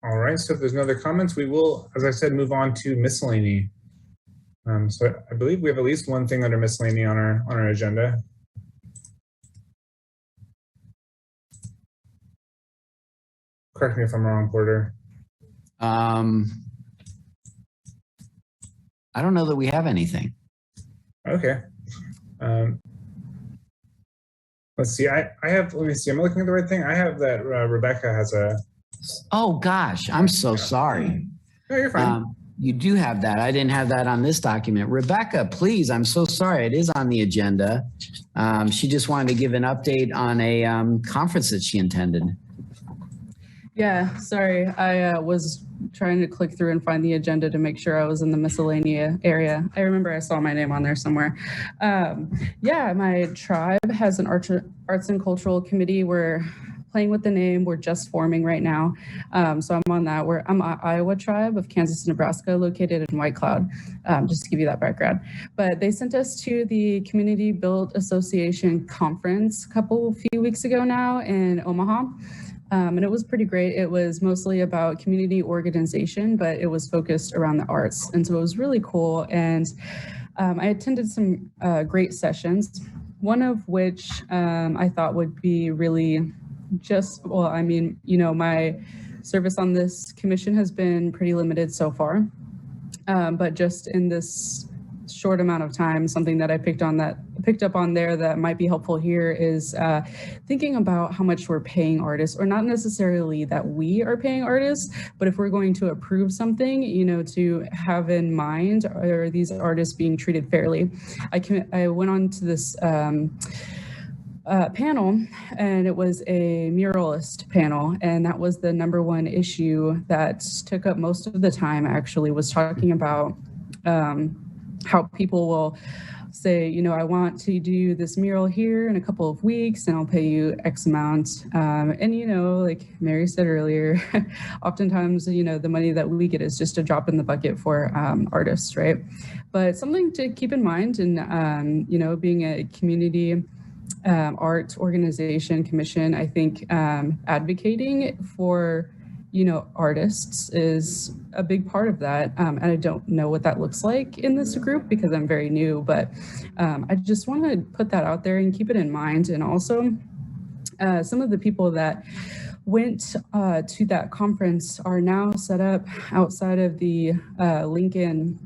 [SPEAKER 2] All right, so if there's no other comments, we will, as I said, move on to miscellany. So I believe we have at least one thing under miscellany on our agenda. Correct me if I'm wrong, Porter.
[SPEAKER 1] I don't know that we have anything.
[SPEAKER 2] Okay. Let's see. I have. Let me see. Am I looking at the right thing? I have that Rebecca has a.
[SPEAKER 1] Oh gosh, I'm so sorry.
[SPEAKER 2] No, you're fine.
[SPEAKER 1] You do have that. I didn't have that on this document. Rebecca, please. I'm so sorry. It is on the agenda. She just wanted to give an update on a conference that she attended.
[SPEAKER 7] Yeah, sorry. I was trying to click through and find the agenda to make sure I was in the miscellanea area. I remember I saw my name on there somewhere. Yeah, my tribe has an arts and cultural committee. We're playing with the name. We're just forming right now. So I'm on that. I'm an Iowa tribe of Kansas, Nebraska, located in White Cloud, just to give you that background. But they sent us to the Community Built Association conference a few weeks ago now in Omaha. And it was pretty great. It was mostly about community organization, but it was focused around the arts. And so it was really cool. And I attended some great sessions, one of which I thought would be really my service on this commission has been pretty limited so far. But just in this short amount of time, something that I picked up on there that might be helpful here is thinking about how much we're paying artists, or not necessarily that we are paying artists, but if we're going to approve something, to have in mind, are these artists being treated fairly? I went on to this panel, and it was a muralist panel, and that was the number one issue that took up most of the time, actually, was talking about how people will say, I want to do this mural here in a couple of weeks and I'll pay you X amount. And, like Mary said earlier, oftentimes, the money that we get is just a drop in the bucket for artists, right? But something to keep in mind, and, being a community art organization commission, I think advocating for artists is a big part of that. And I don't know what that looks like in this group because I'm very new, but I just want to put that out there and keep it in mind. And also some of the people that went to that conference are now set up outside of the Lincoln.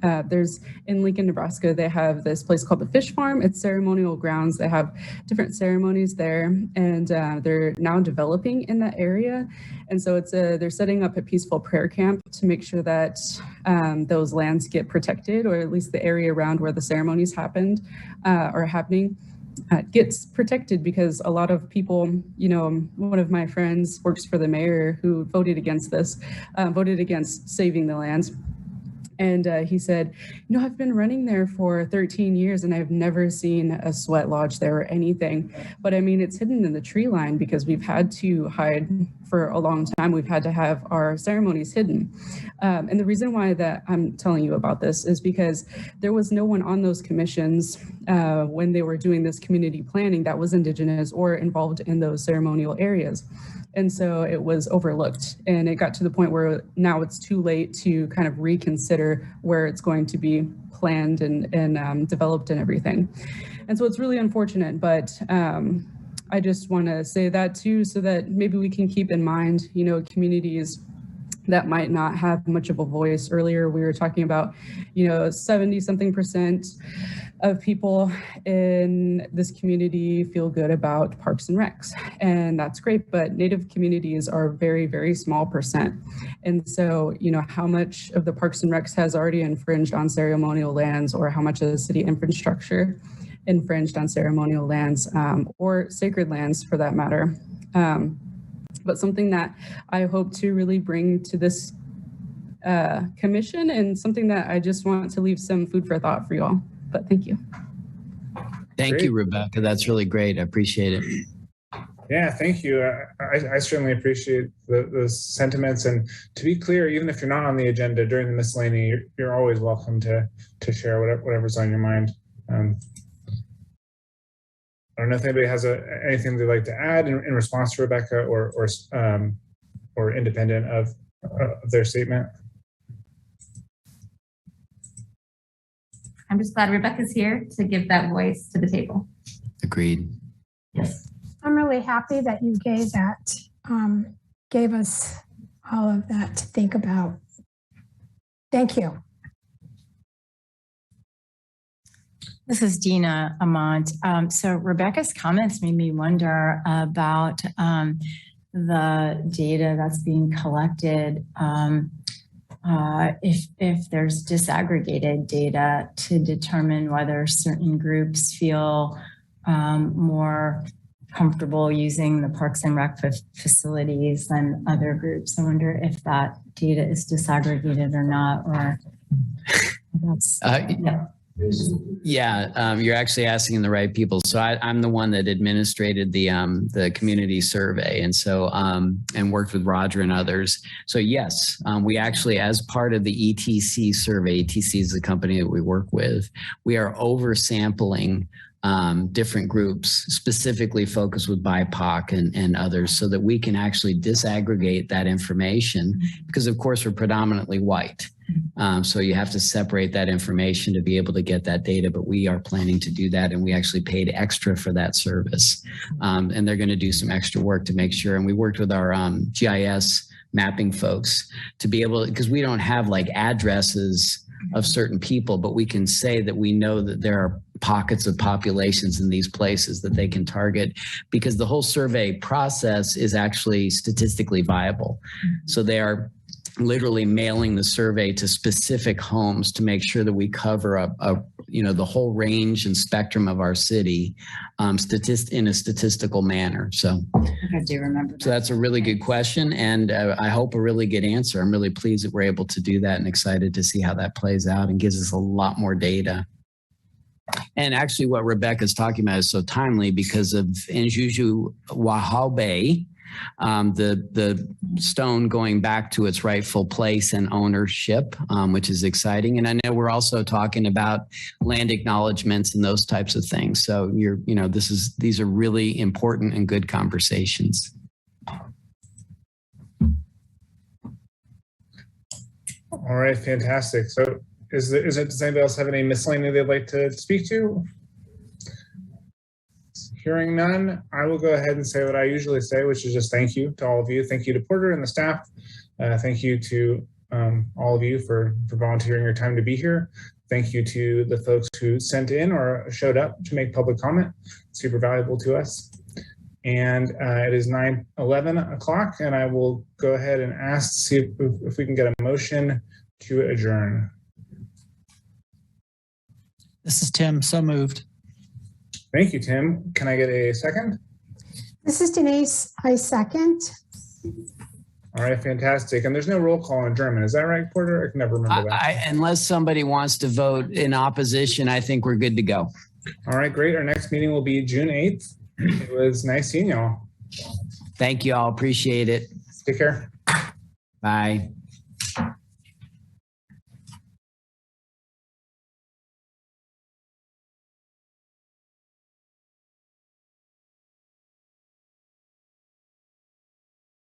[SPEAKER 7] In Lincoln, Nebraska, they have this place called the Fish Farm. It's ceremonial grounds. They have different ceremonies there, and they're now developing in that area. And so they're setting up a peaceful prayer camp to make sure that those lands get protected, or at least the area around where the ceremonies happened are happening gets protected, because a lot of people, one of my friends works for the mayor who voted against this, voted against saving the lands. And he said, I've been running there for 13 years and I've never seen a sweat lodge there or anything. But I mean, it's hidden in the tree line because we've had to hide for a long time. We've had to have our ceremonies hidden. And the reason why that I'm telling you about this is because there was no one on those commissions when they were doing this community planning that was Indigenous or involved in those ceremonial areas. And so it was overlooked, and it got to the point where now it's too late to kind of reconsider where it's going to be planned and developed and everything. And so it's really unfortunate, but I just want to say that too, so that maybe we can keep in mind, communities that might not have much of a voice. Earlier, we were talking about, 70-something% of people in this community feel good about parks and recs, and that's great, but Native communities are a very, very small percent. And so, how much of the parks and recs has already infringed on ceremonial lands, or how much of the city infrastructure infringed on ceremonial lands, or sacred lands for that matter. But something that I hope to really bring to this commission, and something that I just want to leave some food for thought for you all. But thank you.
[SPEAKER 1] Thank you, Rebecca. That's really great. I appreciate it.
[SPEAKER 2] Yeah, thank you. I certainly appreciate those sentiments. And to be clear, even if you're not on the agenda during the miscellany, you're always welcome to share whatever's on your mind. I don't know if anybody has anything they'd like to add in response to Rebecca, or independent of their statement.
[SPEAKER 8] I'm just glad Rebecca's here to give that voice to the table.
[SPEAKER 1] Agreed.
[SPEAKER 8] Yes.
[SPEAKER 6] I'm really happy that you gave us all of that to think about. Thank you.
[SPEAKER 5] This is Dina Amont. So Rebecca's comments made me wonder about the data that's being collected. If there's disaggregated data to determine whether certain groups feel more comfortable using the Parks and Rec facilities than other groups. I wonder if that data is disaggregated or not, or that's,
[SPEAKER 1] you're actually asking the right people. So I'm the one that administrated the community survey, and so and worked with Roger and others. So yes, we actually, as part of the ETC survey, ETC is the company that we work with, we are oversampling different groups, specifically focused with BIPOC and others, so that we can actually disaggregate that information, because of course we're predominantly white. So you have to separate that information to be able to get that data, but we are planning to do that, and we actually paid extra for that service. And they're going to do some extra work to make sure, and we worked with our GIS mapping folks to be able, because we don't have like addresses of certain people, but we can say that we know that there are pockets of populations in these places that they can target, because the whole survey process is actually statistically viable. So they are literally mailing the survey to specific homes to make sure that we cover the whole range and spectrum of our city in a statistical manner. So
[SPEAKER 5] I do remember that.
[SPEAKER 1] So that's a really good question, and I hope a really good answer. I'm really pleased that we're able to do that and excited to see how that plays out and gives us a lot more data. And actually what Rebecca's talking about is so timely because of Njuju Wahabe, the stone going back to its rightful place and ownership, which is exciting. And I know we're also talking about land acknowledgements and those types of things. So these are really important and good conversations.
[SPEAKER 2] All right, fantastic. So does anybody else have any miscellany they'd like to speak to? Hearing none, I will go ahead and say what I usually say, which is just thank you to all of you. Thank you to Porter and the staff. Thank you to all of you for volunteering your time to be here. Thank you to the folks who sent in or showed up to make public comment. Super valuable to us. And it is 11 o'clock, and I will go ahead and ask to see if we can get a motion to adjourn.
[SPEAKER 4] This is Tim, so moved.
[SPEAKER 2] Thank you, Tim. Can I get a second?
[SPEAKER 6] This is Denise. I second.
[SPEAKER 2] All right, fantastic. And there's no roll call on adjournment. Is that right, Porter? I can never remember that.
[SPEAKER 1] Unless somebody wants to vote in opposition, I think we're good to go.
[SPEAKER 2] All right, great. Our next meeting will be June 8th. It was nice seeing y'all.
[SPEAKER 1] Thank you all. Appreciate it.
[SPEAKER 2] Take care.
[SPEAKER 1] Bye.